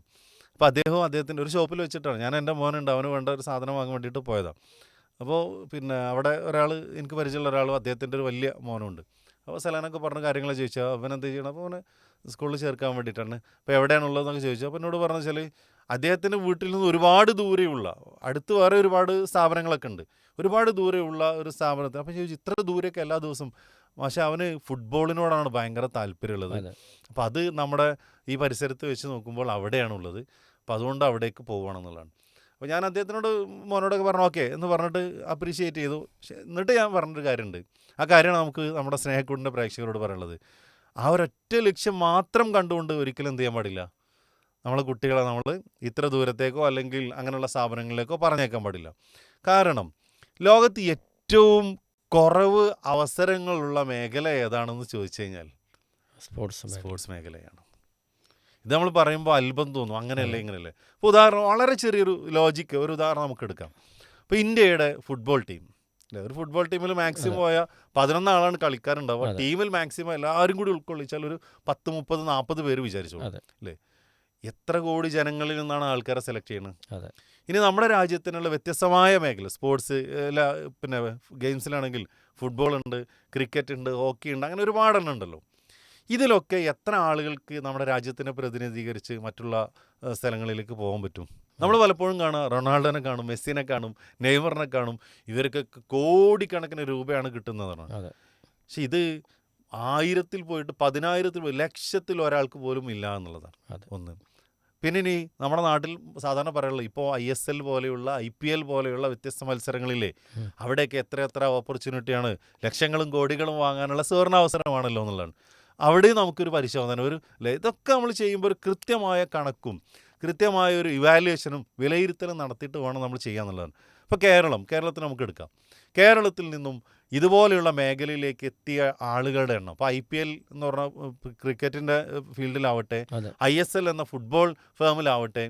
Speaker 1: അപ്പോൾ അദ്ദേഹത്തിൻ്റെ ഒരു ഷോപ്പിൽ വെച്ചിട്ടാണ്, ഞാൻ എൻ്റെ മോനുണ്ട്, അവന് വേണ്ട ഒരു സാധനം വാങ്ങാൻ വേണ്ടിയിട്ട് പോയതാണ്. അപ്പോൾ അവിടെ എനിക്ക് പരിചയമുള്ള ഒരാളും അദ്ദേഹത്തിൻ്റെ ഒരു വലിയ മോനുണ്ട്. അപ്പോൾ സലാനൊക്കെ പറഞ്ഞ കാര്യങ്ങൾ ചോദിച്ചാൽ അവൻ എന്ത് ചെയ്യണം, അപ്പോൾ അവന് സ്കൂളിൽ ചേർക്കാൻ വേണ്ടിയിട്ടാണ്. അപ്പോൾ എവിടെയാണുള്ളതെന്നൊക്കെ ചോദിച്ചു. അപ്പോൾ എന്നോട് പറഞ്ഞു വെച്ചാൽ അദ്ദേഹത്തിൻ്റെ വീട്ടിൽ നിന്ന് ഒരുപാട് ദൂരെയുള്ള, അടുത്ത് വേറെ ഒരുപാട് സ്ഥാപനങ്ങളൊക്കെ ഉണ്ട്, ഒരുപാട് ദൂരെയുള്ള ഒരു സ്ഥാപനത്തിൽ. അപ്പോൾ ചോദിച്ചു ഇത്ര ദൂരെയൊക്കെ എല്ലാ ദിവസവും. പക്ഷേ അവന് ഫുട്ബോളിനോടാണ് ഭയങ്കര താല്പര്യമുള്ളത്. അപ്പോൾ അത് നമ്മുടെ ഈ പരിസരത്ത് വെച്ച് നോക്കുമ്പോൾ അവിടെയാണുള്ളത്. അപ്പോൾ അതുകൊണ്ട് അവിടേക്ക് പോവുകയാണെന്നുള്ളതാണ്. അപ്പോൾ ഞാൻ അദ്ദേഹത്തിനോട് മോനോടൊക്കെ പറഞ്ഞു ഓക്കെ എന്ന് പറഞ്ഞിട്ട് അപ്രീഷിയേറ്റ് ചെയ്തു. എന്നിട്ട് ഞാൻ പറഞ്ഞൊരു കാര്യമുണ്ട്. ആ കാര്യമാണ് നമുക്ക് നമ്മുടെ സ്നേഹക്കൂടിൻ്റെ പ്രേക്ഷകരോട് പറയാനുള്ളത്. ആ ഒരൊറ്റ ലക്ഷ്യം മാത്രം കണ്ടുകൊണ്ട് ഒരിക്കലും എന്ത് ചെയ്യാൻ പാടില്ല, നമ്മളെ കുട്ടികളെ നമ്മൾ ഇത്ര ദൂരത്തേക്കോ അല്ലെങ്കിൽ അങ്ങനെയുള്ള സ്ഥാപനങ്ങളിലേക്കോ പറഞ്ഞേക്കാൻ പാടില്ല. കാരണം ലോകത്ത് ഏറ്റവും കുറവ് അവസരങ്ങളുള്ള മേഖല ഏതാണെന്ന് ചോദിച്ചു കഴിഞ്ഞാൽ സ്പോർട്സ് മേഖലയാണ്. ഇത് നമ്മൾ പറയുമ്പോൾ അത്ഭുതം തോന്നും, അങ്ങനെയല്ലേ ഇങ്ങനെയല്ലേ. ഇപ്പോൾ ഉദാഹരണം വളരെ ചെറിയൊരു ലോജിക്ക് ഒരു ഉദാഹരണം നമുക്ക് എടുക്കാം. ഇപ്പോൾ ഇന്ത്യയുടെ ഫുട്ബോൾ ടീം അല്ലേ, ഒരു ഫുട്ബോൾ ടീമിൽ മാക്സിമം പോയ 11 ആളാണ് കളിക്കാരുണ്ടാവുക. ടീമിൽ മാക്സിമം എല്ലാവരും കൂടി ഉൾക്കൊള്ളിച്ചാൽ ഒരു 10, 30, 40 പേര് വിചാരിച്ചോളൂ അല്ലേ. എത്ര കോടി ജനങ്ങളിൽ നിന്നാണ് ആൾക്കാരെ സെലക്ട് ചെയ്യുന്നത്. ഇനി നമ്മുടെ രാജ്യത്തിനുള്ള വ്യത്യസ്തമായ മേഖല സ്പോർട്സ് പിന്നെ ഗെയിംസിലാണെങ്കിൽ ഫുട്ബോൾ ഉണ്ട്, ക്രിക്കറ്റ് ഉണ്ട്, ഹോക്കി ഉണ്ട്, അങ്ങനെ ഒരുപാടെണ്ണം ഉണ്ടല്ലോ. ഇതിലൊക്കെ എത്ര ആളുകൾക്ക് നമ്മുടെ രാജ്യത്തിനെ പ്രതിനിധീകരിച്ച് മറ്റുള്ള സ്ഥലങ്ങളിലേക്ക് പോകാൻ പറ്റും? നമ്മൾ പലപ്പോഴും കാണുക റൊണാൾഡോനെ കാണും, മെസ്സിനെ കാണും, നെയ്മറിനെ കാണും. ഇവർക്കൊക്കെ കോടിക്കണക്കിന് രൂപയാണ് കിട്ടുന്നതാണ്. പക്ഷെ ഇത് 1000-ൽ പോയിട്ട് 10,000-ൽ പോയി ലക്ഷത്തിൽ ഒരാൾക്ക് പോലും ഇല്ല എന്നുള്ളതാണ് ഒന്ന്. പിന്നെ ഇനി നമ്മുടെ നാട്ടിൽ സാധാരണ പറയുള്ളത് ഇപ്പോൾ ISL പോലെയുള്ള IPL പോലെയുള്ള വ്യത്യസ്ത മത്സരങ്ങളില്ലേ, അവിടെയൊക്കെ എത്ര ഓപ്പർച്യൂണിറ്റിയാണ്, ലക്ഷങ്ങളും കോടികളും വാങ്ങാനുള്ള സുവർണാവസരമാണല്ലോ എന്നുള്ളതാണ്. അവിടെ നമുക്കൊരു പരിശോധന ഇതൊക്കെ നമ്മൾ ചെയ്യുമ്പോൾ ഒരു കൃത്യമായ കണക്കും കൃത്യമായ ഒരു ഇവാലുവേഷനും വിലയിരുത്തലും നടത്തിയിട്ട് വേണം നമ്മൾ ചെയ്യാന്നുള്ളതാണ്. ഇപ്പോൾ കേരളത്തിൽ നമുക്ക് എടുക്കാം. കേരളത്തിൽ നിന്നും ഇതുപോലെയുള്ള മേഖലയിലേക്ക് എത്തിയ ആളുകളുടെ എണ്ണം ഇപ്പോൾ IPL എന്ന് പറഞ്ഞാൽ ക്രിക്കറ്റിൻ്റെ ഫീൽഡിലാവട്ടെ, ISL എന്ന ഫുട്ബോൾ ഫേമിലാവട്ടെ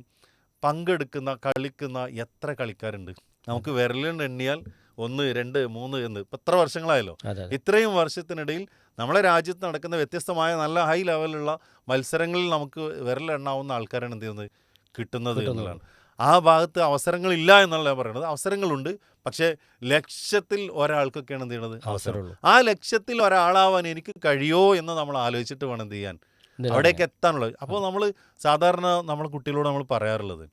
Speaker 1: പങ്കെടുക്കുന്ന കളിക്കുന്ന എത്ര കളിക്കാരുണ്ട് നമുക്ക് വിരലിൽ എണ്ണിയാൽ 1, 2, 3 എന്ന്. ഇപ്പം എത്ര വർഷങ്ങളായല്ലോ. ഇത്രയും വർഷത്തിനിടയിൽ നമ്മളെ രാജ്യത്ത് നടക്കുന്ന വ്യത്യസ്തമായ നല്ല ഹൈ ലെവലുള്ള മത്സരങ്ങളിൽ നമുക്ക് വിരലെണ്ണാവുന്ന ആൾക്കാരാണ് എന്ത് ചെയ്യുന്നത് കിട്ടുന്നത് എന്നുള്ളതാണ്. ആ ഭാഗത്ത് അവസരങ്ങളില്ല എന്നല്ല പറയുന്നത്, അവസരങ്ങളുണ്ട്. പക്ഷേ ലക്ഷത്തിൽ ഒരാൾക്കൊക്കെയാണ് എന്ത് ചെയ്യണത് അവസരം. ആ ലക്ഷത്തിൽ ഒരാളാവാൻ എനിക്ക് കഴിയോ എന്ന് നമ്മൾ ആലോചിച്ചിട്ട് വേണം എന്ത് ചെയ്യാൻ അവിടേക്ക് എത്താനുള്ളത്. അപ്പോൾ നമ്മൾ സാധാരണ നമ്മളെ കുട്ടികളോട് നമ്മൾ പറയാറുള്ളത്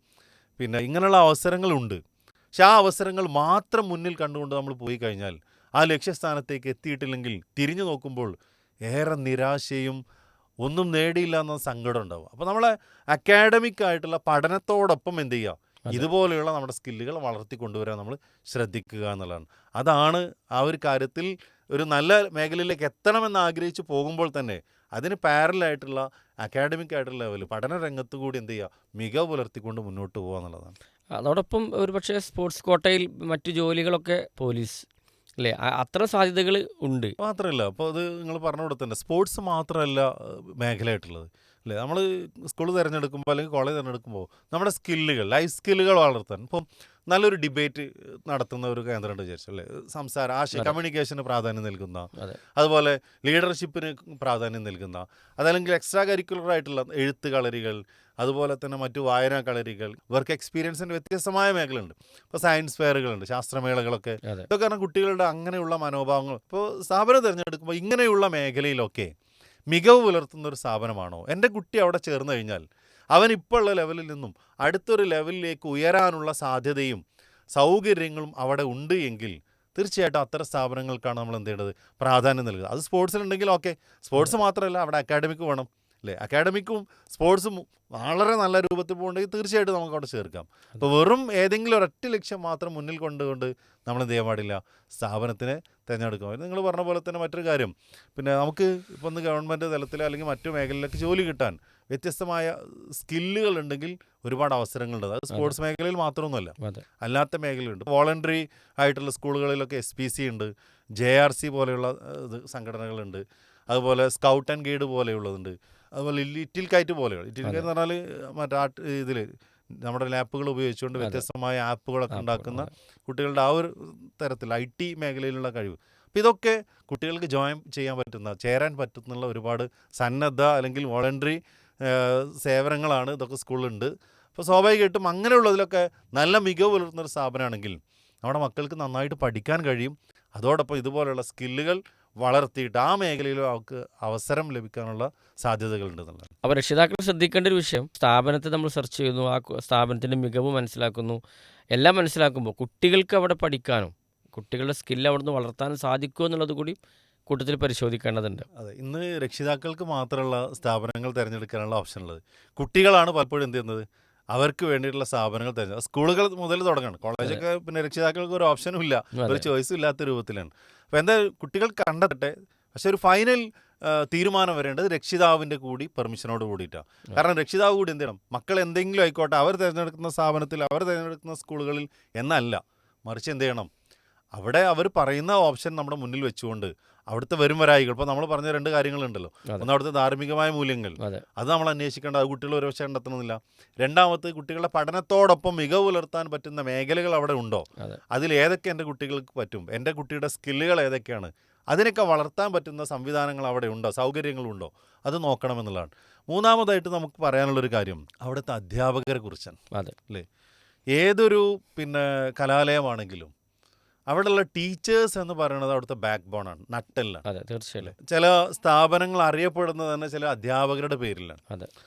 Speaker 1: പിന്നെ ഇങ്ങനെയുള്ള അവസരങ്ങളുണ്ട്, പക്ഷെ ആ അവസരങ്ങൾ മാത്രം മുന്നിൽ കണ്ടുകൊണ്ട് നമ്മൾ പോയി കഴിഞ്ഞാൽ ആ ലക്ഷ്യസ്ഥാനത്തേക്ക് എത്തിയിട്ടില്ലെങ്കിൽ തിരിഞ്ഞു നോക്കുമ്പോൾ ഏറെ നിരാശയും ഒന്നും നേടിയില്ല എന്ന സങ്കടം ഉണ്ടാവും. അപ്പോൾ നമ്മളെ അക്കാഡമിക് ആയിട്ടുള്ള പഠനത്തോടൊപ്പം എന്ത് ചെയ്യുക, ഇതുപോലെയുള്ള നമ്മുടെ സ്കില്ലുകൾ വളർത്തിക്കൊണ്ടുവരാൻ നമ്മൾ ശ്രദ്ധിക്കുക എന്നുള്ളതാണ്. അതാണ് ആ ഒരു കാര്യത്തിൽ ഒരു നല്ല മേഖലയിലേക്ക് എത്തണമെന്ന് ആഗ്രഹിച്ച് പോകുമ്പോൾ തന്നെ അതിന് പാരലായിട്ടുള്ള അക്കാഡമിക് ആയിട്ടുള്ള ലെവൽ പഠന രംഗത്ത് കൂടി എന്ത് ചെയ്യുക, മികവ് പുലർത്തിക്കൊണ്ട് മുന്നോട്ട് പോകുക എന്നുള്ളതാണ്.
Speaker 2: അതോടൊപ്പം ഒരുപക്ഷെ സ്പോർട്സ് കോട്ടയിൽ മറ്റു ജോലികളൊക്കെ പോലീസ് അല്ലേ, അത്ര സാധ്യതകൾ ഉണ്ട്.
Speaker 1: മാത്രമല്ല ഇപ്പോൾ അത് നിങ്ങൾ പറഞ്ഞ പോലെ തന്നെ സ്പോർട്സ് മാത്രമല്ല മേഖലയായിട്ടുള്ളത് അല്ലേ. നമ്മൾ സ്കൂൾ തിരഞ്ഞെടുക്കുമ്പോൾ അല്ലെങ്കിൽ കോളേജ് തിരഞ്ഞെടുക്കുമ്പോൾ നമ്മുടെ സ്കില്ലുകൾ ലൈഫ് സ്കില്ലുകൾ വളർത്താൻ ഇപ്പം നല്ലൊരു ഡിബേറ്റ് നടത്തുന്ന ഒരു കേന്ദ്രമുണ്ട് വിചാരിച്ചു അല്ലേ. സംസാരം, ആശയ കമ്മ്യൂണിക്കേഷന് പ്രാധാന്യം നൽകുന്ന, അതുപോലെ ലീഡർഷിപ്പിന് പ്രാധാന്യം നൽകുന്ന, അതല്ലെങ്കിൽ എക്സ്ട്രാ കരിക്കുലർ ആയിട്ടുള്ള എഴുത്ത് കളരികൾ, അതുപോലെ തന്നെ മറ്റു വായനാ കളരികൾ, വർക്ക് എക്സ്പീരിയൻസിൻ്റെ വ്യത്യസ്തമായ മേഖലയുണ്ട്. ഇപ്പോൾ സയൻസ് ഫെയറുകളുണ്ട്, ശാസ്ത്രമേളകളൊക്കെ. ഇതൊക്കെ കാരണം കുട്ടികളുടെ അങ്ങനെയുള്ള മനോഭാവങ്ങൾ ഇപ്പോൾ സ്ഥാപനം തിരഞ്ഞെടുക്കുമ്പോൾ ഇങ്ങനെയുള്ള മേഖലയിലൊക്കെ മികവ് പുലർത്തുന്ന ഒരു സ്ഥാപനമാണോ, എൻ്റെ കുട്ടി അവിടെ ചേർന്ന് കഴിഞ്ഞാൽ അവൻ ഇപ്പോൾ ഉള്ള ലെവലിൽ നിന്നും അടുത്തൊരു ലെവലിലേക്ക് ഉയരാനുള്ള സാധ്യതയും സൗകര്യങ്ങളും അവിടെ ഉണ്ട് എങ്കിൽ തീർച്ചയായിട്ടും അത്തരം സ്ഥാപനങ്ങൾക്കാണ് നമ്മൾ എന്ത് ചെയ്യേണ്ടത്, പ്രാധാന്യം നൽകുക. അത് സ്പോർട്സിലുണ്ടെങ്കിൽ ഓക്കെ, സ്പോർട്സ് മാത്രമല്ല അവിടെ അക്കാഡമിക് വേണം അല്ലേ. അക്കാഡമിക്കും സ്പോർട്സും വളരെ നല്ല രൂപത്തിൽ പോകണമെങ്കിൽ തീർച്ചയായിട്ടും നമുക്ക് അവിടെ ചേർക്കാം. അപ്പോൾ വെറും ഏതെങ്കിലും ഒരൊറ്റ ലക്ഷ്യം മാത്രം മുന്നിൽ കൊണ്ടുകൊണ്ട് നമ്മൾ എന്ത് ചെയ്യാൻ പാടില്ല, സ്ഥാപനത്തിനെ തിരഞ്ഞെടുക്കാം. നിങ്ങൾ പറഞ്ഞ പോലെ തന്നെ മറ്റൊരു കാര്യം, പിന്നെ നമുക്ക് ഇപ്പോൾ ഒന്ന് ഗവൺമെൻറ് തലത്തിൽ അല്ലെങ്കിൽ മറ്റു മേഖലയിലേക്ക് ജോലി കിട്ടാൻ വ്യത്യസ്തമായ സ്കില്ലുകൾ ഉണ്ടെങ്കിൽ ഒരുപാട് അവസരങ്ങളുണ്ട്. അത് സ്പോർട്സ് മേഖലയിൽ മാത്രമൊന്നുമല്ല, അല്ലാത്ത മേഖലയുണ്ട്. വോളണ്ടറി ആയിട്ടുള്ള സ്കൂളുകളിലൊക്കെ SPC ഉണ്ട്, JRC പോലെയുള്ള സംഘടനകളുണ്ട്, അതുപോലെ സ്കൗട്ട് ആൻഡ് ഗൈഡ് പോലെയുള്ളതുണ്ട്, അതുപോലെ ലിറ്റിൽ കൈറ്റ് പോലെയുള്ള. ലിറ്റിൽ കൈറ്റ് എന്ന് പറഞ്ഞാൽ ഇതിൽ നമ്മുടെ ലാപ്പുകൾ ഉപയോഗിച്ചുകൊണ്ട് വ്യത്യസ്തമായ ആപ്പുകളൊക്കെ ഉണ്ടാക്കുന്ന കുട്ടികളുടെ ആ ഒരു തരത്തിൽ IT മേഖലയിലുള്ള കഴിവ്. അപ്പോൾ ഇതൊക്കെ കുട്ടികൾക്ക് ജോയിൻ ചെയ്യാൻ പറ്റുന്ന, ചേരാൻ പറ്റുന്നുള്ള ഒരുപാട് സന്നദ്ധ അല്ലെങ്കിൽ വോളണ്ടറി സേവനങ്ങളാണ് ഇതൊക്കെ സ്കൂളിലുണ്ട്. അപ്പോൾ സ്വാഭാവികമായിട്ടും അങ്ങനെയുള്ളതിലൊക്കെ നല്ല മികവ് പുലർത്തുന്നൊരു സ്ഥാപനമാണെങ്കിൽ നമ്മുടെ മക്കൾക്ക് നന്നായിട്ട് പഠിക്കാൻ കഴിയും. അതോടൊപ്പം ഇതുപോലെയുള്ള സ്കില്ലുകൾ വളർത്തിയിട്ട് ആ മേഖലയിലും അവർക്ക് അവസരം ലഭിക്കാനുള്ള സാധ്യതകളുണ്ട് എന്നുള്ളത്.
Speaker 2: അപ്പോൾ രക്ഷിതാക്കൾ ശ്രദ്ധിക്കേണ്ട ഒരു വിഷയം, സ്ഥാപനത്തെ നമ്മൾ സെർച്ച് ചെയ്യുന്നു, ആ സ്ഥാപനത്തിൻ്റെ മികവ് മനസ്സിലാക്കുന്നു, എല്ലാം മനസ്സിലാക്കുമ്പോൾ കുട്ടികൾക്ക് അവിടെ പഠിക്കാനും കുട്ടികളുടെ സ്കില്ല് അവിടെ നിന്ന് വളർത്താനും സാധിക്കുമോ എന്നുള്ളത് കൂടി കൂട്ടത്തിൽ പരിശോധിക്കേണ്ടതുണ്ട്.
Speaker 1: അതെ, ഇന്ന് രക്ഷിതാക്കൾക്ക് മാത്രമുള്ള സ്ഥാപനങ്ങൾ തിരഞ്ഞെടുക്കാനുള്ള ഓപ്ഷൻ ഉള്ളത്. കുട്ടികളാണ് പലപ്പോഴും എന്ത് ചെയ്യുന്നത്, അവർക്ക് വേണ്ടിയിട്ടുള്ള സ്ഥാപനങ്ങൾ തിരഞ്ഞെടുക്കുക. സ്കൂളുകൾ മുതൽ തുടങ്ങണം. കോളേജൊക്കെ പിന്നെ രക്ഷിതാക്കൾക്ക് ഒരു ഓപ്ഷനും ഇല്ല, ഒരു ചോയ്സും ഇല്ലാത്ത രൂപത്തിലാണ്. അപ്പോൾ എന്താ, കുട്ടികൾ കണ്ടെത്തട്ടെ. പക്ഷെ ഒരു ഫൈനൽ തീരുമാനം വരേണ്ടത് രക്ഷിതാവിൻ്റെ കൂടി പെർമിഷനോട് കൂടിയിട്ടാണ്. കാരണം രക്ഷിതാവ് കൂടി എന്ത് ചെയ്യണം, മക്കൾ എന്തെങ്കിലും ആയിക്കോട്ടെ, അവർ തിരഞ്ഞെടുക്കുന്ന സ്ഥാപനത്തിൽ, അവർ തിരഞ്ഞെടുക്കുന്ന സ്കൂളുകളിൽ എന്നല്ല, മറിച്ച് എന്ത് ചെയ്യണം, അവിടെ അവർ പറയുന്ന ഓപ്ഷൻ നമ്മുടെ മുന്നിൽ വെച്ചുകൊണ്ട് അവിടുത്തെ വരും വരായികൾ, ഇപ്പോൾ നമ്മൾ പറഞ്ഞ 2 കാര്യങ്ങളുണ്ടല്ലോ. ഒന്ന് അവിടുത്തെ ധാർമ്മികമായ മൂല്യങ്ങൾ, അത് നമ്മൾ അന്വേഷിക്കേണ്ട, അത് കുട്ടികൾ ഒരുപക്ഷെ കണ്ടെത്തണമെന്നില്ല. രണ്ടാമത് കുട്ടികളുടെ പഠനത്തോടൊപ്പം മികവ് പുലർത്താൻ പറ്റുന്ന മേഖലകൾ അവിടെ ഉണ്ടോ, അതിൽ ഏതൊക്കെ എൻ്റെ കുട്ടികൾക്ക് പറ്റും, എൻ്റെ കുട്ടിയുടെ സ്കില്ലുകൾ ഏതൊക്കെയാണ്, അതിനൊക്കെ വളർത്താൻ പറ്റുന്ന സംവിധാനങ്ങൾ അവിടെ ഉണ്ടോ, സൗകര്യങ്ങളുണ്ടോ, അത് നോക്കണമെന്നുള്ളതാണ്. മൂന്നാമതായിട്ട് നമുക്ക് പറയാനുള്ളൊരു കാര്യം അവിടുത്തെ അധ്യാപകരെ കുറിച്ചാണ്. അല്ലേ, ഏതൊരു പിന്നെ കലാലയമാണെങ്കിലും അവിടെയുള്ള ടീച്ചേഴ്സ് എന്ന് പറയുന്നത് അവിടുത്തെ ബാക്ക് ബോണാണ്, നട്ടെല്ലാണ്.
Speaker 2: അതെ, തീർച്ചയായും.
Speaker 1: ചില സ്ഥാപനങ്ങൾ അറിയപ്പെടുന്നത് തന്നെ ചില അധ്യാപകരുടെ പേരിലാണ്.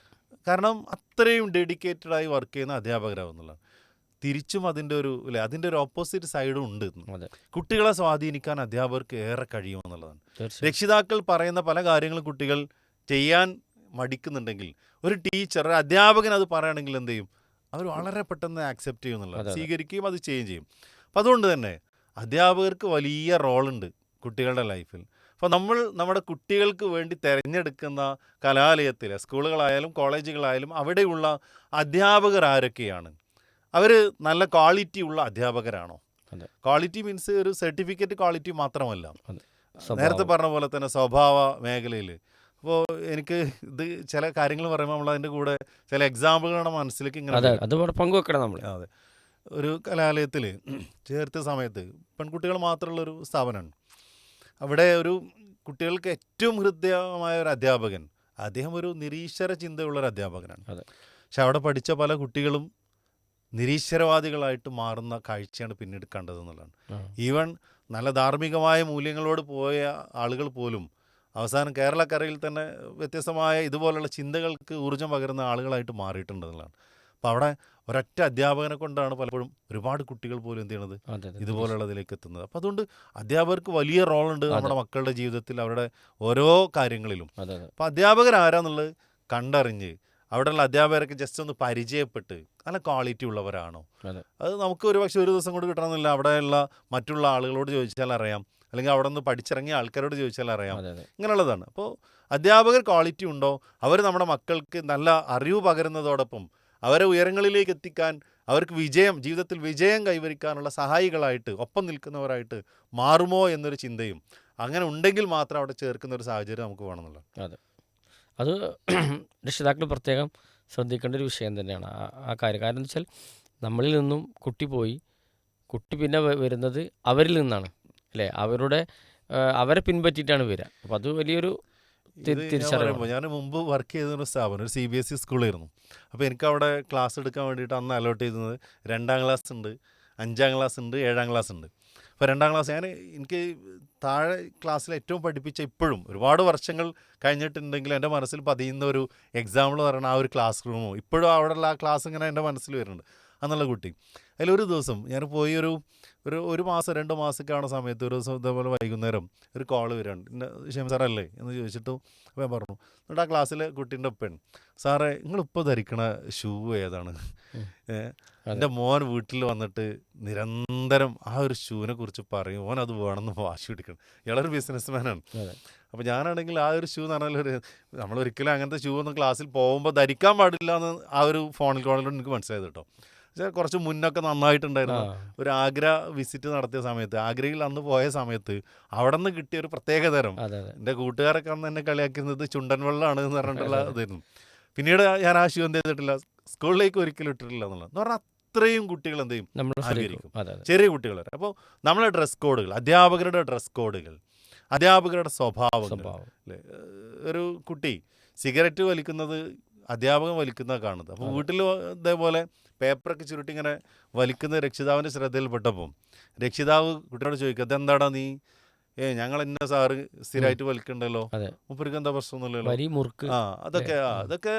Speaker 1: കാരണം അത്രയും ഡെഡിക്കേറ്റഡ് ആയി വർക്ക് ചെയ്യുന്ന അധ്യാപകരാവുന്നുള്ളതാണ്. തിരിച്ചും അതിൻ്റെ ഒരു ഓപ്പോസിറ്റ് സൈഡും ഉണ്ട്. കുട്ടികളെ സ്വാധീനിക്കാൻ അധ്യാപകർക്ക് ഏറെ കഴിയുമെന്നുള്ളതാണ്. രക്ഷിതാക്കൾ പറയുന്ന പല കാര്യങ്ങളും കുട്ടികൾ ചെയ്യാൻ മടിക്കുന്നുണ്ടെങ്കിൽ ഒരു ടീച്ചർ, ഒരു അധ്യാപകൻ അത് പറയുകയാണെങ്കിൽ എന്ത് ചെയ്യും, അവർ വളരെ പെട്ടെന്ന് ആക്സെപ്റ്റ് ചെയ്യുമെന്നുള്ളത്, സ്വീകരിക്കുകയും അത് ചെയ്യുകയും ചെയ്യും. അപ്പം അതുകൊണ്ട് തന്നെ അധ്യാപകർക്ക് വലിയ റോളുണ്ട് കുട്ടികളുടെ ലൈഫിൽ. അപ്പോൾ നമ്മൾ നമ്മുടെ കുട്ടികൾക്ക് വേണ്ടി തിരഞ്ഞെടുക്കുന്ന കലാലയത്തിലെ സ്കൂളുകളായാലും കോളേജുകളായാലും അവിടെയുള്ള അധ്യാപകർ ആരൊക്കെയാണ്, അവർ നല്ല ക്വാളിറ്റി ഉള്ള അധ്യാപകരാണോ? ക്വാളിറ്റി മീൻസ് ഒരു സർട്ടിഫിക്കറ്റ് ക്വാളിറ്റി മാത്രമല്ല, നേരത്തെ പറഞ്ഞ പോലെ തന്നെ സ്വഭാവ മേഖലയിൽ. അപ്പോൾ എനിക്ക് ഇത് ചില കാര്യങ്ങൾ പറയുമ്പോൾ നമ്മൾ അതിൻ്റെ കൂടെ ചില എക്സാമ്പിളുകളുടെ മനസ്സിലേക്ക് ഇങ്ങനെ
Speaker 2: പങ്കുവെക്കണം നമ്മൾ.
Speaker 1: അതെ, ഒരു കലാലയത്തിൽ ചേർത്ത സമയത്ത് പെൺകുട്ടികൾ മാത്രമുള്ളൊരു സ്ഥാപനമാണ്. അവിടെ ഒരു കുട്ടികൾക്ക് ഏറ്റവും ഹൃദ്യമായ ഒരു അധ്യാപകൻ, അദ്ദേഹം ഒരു നിരീശ്വര ചിന്തയുള്ളൊരു അധ്യാപകനാണ്. പക്ഷെ അവിടെ പഠിച്ച പല കുട്ടികളും നിരീശ്വരവാദികളായിട്ട് മാറുന്ന കാഴ്ചയാണ് പിന്നീട് കണ്ടതെന്നുള്ളതാണ്. ഈവൻ നല്ല ധാർമ്മികമായ മൂല്യങ്ങളോട് പോയ ആളുകൾ പോലും അവസാനം കേരളക്കരയിൽ തന്നെ വ്യത്യസ്തമായ ഇതുപോലുള്ള ചിന്തകൾക്ക് ഊർജ്ജം പകരുന്ന ആളുകളായിട്ട് മാറിയിട്ടുണ്ടെന്നുള്ളതാണ്. അപ്പോൾ അവിടെ ഒരൊറ്റ അധ്യാപകനെ കൊണ്ടാണ് പലപ്പോഴും ഒരുപാട് കുട്ടികൾ പോലും എന്ത് ചെയ്യണത്, ഇതുപോലുള്ളതിലേക്ക് എത്തുന്നത്. അപ്പോൾ അതുകൊണ്ട് അധ്യാപകർക്ക് വലിയ റോളുണ്ട് നമ്മുടെ മക്കളുടെ ജീവിതത്തിൽ, അവരുടെ ഓരോ കാര്യങ്ങളിലും. അപ്പോൾ അധ്യാപകർ ആരാന്നുള്ളത് കണ്ടറിഞ്ഞ് അവിടെയുള്ള അധ്യാപകരൊക്കെ ജസ്റ്റ് ഒന്ന് പരിചയപ്പെട്ട് നല്ല ക്വാളിറ്റി ഉള്ളവരാണോ, അത് നമുക്ക് ഒരു പക്ഷേ ഒരു ദിവസം കൊണ്ട് കിട്ടണമെന്നില്ല. അവിടെയുള്ള മറ്റുള്ള ആളുകളോട് ചോദിച്ചാൽ അറിയാം, അല്ലെങ്കിൽ അവിടെ നിന്ന് പഠിച്ചിറങ്ങിയ ആൾക്കാരോട് ചോദിച്ചാൽ അറിയാം, ഇങ്ങനെയുള്ളതാണ്. അപ്പോൾ അധ്യാപകർ ക്വാളിറ്റി ഉണ്ടോ, അവർ നമ്മുടെ മക്കൾക്ക് നല്ല അറിവ് പകരുന്നതോടൊപ്പം അവരെ ഉയരങ്ങളിലേക്ക് എത്തിക്കാൻ, അവർക്ക് ജീവിതത്തിൽ വിജയം കൈവരിക്കാനുള്ള സഹായികളായിട്ട് ഒപ്പം നിൽക്കുന്നവരായിട്ട് മാറുമോ എന്നൊരു ചിന്തയും അങ്ങനെ ഉണ്ടെങ്കിൽ മാത്രം അവിടെ ചേർക്കുന്ന ഒരു സാഹചര്യം നമുക്ക് വേണമെന്നുള്ളത്.
Speaker 2: അതെ, അത് രക്ഷിതാക്കൾ പ്രത്യേകം ശ്രദ്ധിക്കേണ്ട ഒരു വിഷയം തന്നെയാണ് ആ കാര്യം. കാരണം എന്ന് വെച്ചാൽ നമ്മളിൽ നിന്നും കുട്ടി പോയി, കുട്ടി പിന്നെ വരുന്നത് അവരിൽ നിന്നാണ്, അല്ലേ, അവരെ പിൻപറ്റിയിട്ടാണ് വരിക. അപ്പം അത് വലിയൊരു
Speaker 1: തിരിച്ചറിയുമ്പോൾ, ഞാൻ മുമ്പ് വർക്ക് ചെയ്തൊരു സ്ഥാപനം ഒരു CBSE സ്കൂളായിരുന്നു. അപ്പോൾ എനിക്കവിടെ ക്ലാസ് എടുക്കാൻ വേണ്ടിയിട്ട് അന്ന് അലോട്ട് ചെയ്തത് 2ാം ക്ലാസ് ഉണ്ട്, 5ാം ക്ലാസ് ഉണ്ട്, 7ാം ക്ലാസ് ഉണ്ട്. അപ്പോൾ 2ാം ക്ലാസ് എനിക്ക് താഴെ ക്ലാസ്സിൽ ഏറ്റവും പഠിപ്പിച്ച, ഇപ്പോഴും ഒരുപാട് വർഷങ്ങൾ കഴിഞ്ഞിട്ടുണ്ടെങ്കിൽ എൻ്റെ മനസ്സിൽ പതിയുന്ന ഒരു എക്സാമ്പിൾ പറയുന്ന ആ ഒരു ക്ലാസ് റൂമോ ഇപ്പോഴും അവിടെയുള്ള ആ ക്ലാസ് ഇങ്ങനെ എൻ്റെ മനസ്സിൽ വരുന്നുണ്ട്. എന്നുള്ള കുട്ടി അതിലൊരു ദിവസം ഞാൻ പോയി ഒരു മാസം 2 മാസമൊക്കെ ആവുന്ന സമയത്ത് ഒരു ദിവസം ഇതേപോലെ വൈകുന്നേരം ഒരു കോൾ വരികയാണ്. ഷെമി സാറല്ലേ എന്ന് ചോദിച്ചിട്ടു. അപ്പോൾ ഞാൻ പറഞ്ഞു, എന്നിട്ട് ആ ക്ലാസ്സിലെ കുട്ടീൻ്റെ ഒപ്പം, സാറേ നിങ്ങളിപ്പോൾ ധരിക്കണ ഷൂ ഏതാണ്? എൻ്റെ മോൻ വീട്ടിൽ വന്നിട്ട് നിരന്തരം ആ ഒരു ഷൂവിനെ കുറിച്ച് പറയും, ഓൻ അത് വേണമെന്ന് വാശി പിടിക്കണം. ഇയാളൊരു ബിസിനസ്മാനാണ്. അപ്പോൾ ഞാനാണെങ്കിൽ ആ ഒരു ഷൂ എന്ന് പറഞ്ഞാൽ നമ്മളൊരിക്കലും അങ്ങനത്തെ ഷൂ ഒന്നും ക്ലാസ്സിൽ പോകുമ്പോൾ ധരിക്കാൻ പാടില്ല എന്ന് ആ ഒരു ഫോണിൽ കോളിലൂടെ എനിക്ക് മനസ്സിലായത് കേട്ടോ. പക്ഷേ കുറച്ച് മുന്നൊക്കെ നന്നായിട്ടുണ്ടായിരുന്നു. ഒരു ആഗ്ര വിസിറ്റ് നടത്തിയ സമയത്ത്, ആഗ്രയിൽ അന്ന് പോയ സമയത്ത് അവിടെ നിന്ന് കിട്ടിയ ഒരു പ്രത്യേക തരം, എൻ്റെ കൂട്ടുകാരൊക്കെ അന്ന് എന്നെ കളിയാക്കുന്നത് ചുണ്ടൻ വെള്ളമാണ് എന്ന് പറഞ്ഞിട്ടുള്ള ഇതായിരുന്നു. പിന്നീട് ഞാൻ ആ ഷൂ എന്ത് ചെയ്തിട്ടില്ല, സ്കൂളിലേക്ക് ഒരിക്കലും ഇട്ടിട്ടില്ല എന്നുള്ളത്. എന്ന് പറഞ്ഞാൽ അത്രയും കുട്ടികൾ എന്ത് ചെയ്യും, ആഗ്രഹിക്കും, ചെറിയ കുട്ടികൾ വരെ. അപ്പോൾ നമ്മളെ ഡ്രസ് കോഡുകൾ, അധ്യാപകരുടെ ഡ്രസ് കോഡുകൾ, അധ്യാപകരുടെ സ്വഭാവങ്ങൾ. ഒരു കുട്ടി സിഗരറ്റ് വലിക്കുന്നത് അധ്യാപകൻ വലിക്കുന്ന കാണുന്നത്. അപ്പോൾ വീട്ടിൽ ഇതേപോലെ പേപ്പറൊക്കെ ചുരുട്ടി ഇങ്ങനെ വലിക്കുന്ന രക്ഷിതാവിൻ്റെ ശ്രദ്ധയിൽപ്പെട്ടപ്പോൾ രക്ഷിതാവ് കുട്ടിയോട് ചോദിക്കുക, അതെന്താടാ നീ ഞങ്ങൾ ഇന്ന സാറ്
Speaker 2: ഉം.
Speaker 1: സ്ഥിരമായിട്ട് വലിക്കണ്ടല്ലോ,
Speaker 2: അതെ.
Speaker 1: മൂപ്പർക്ക് എന്താ പ്രശ്നമൊന്നുമില്ലല്ലോ.
Speaker 2: വരി മുറുക്ക്
Speaker 1: ആ
Speaker 2: അല്ലേ?
Speaker 1: അതൊക്കെ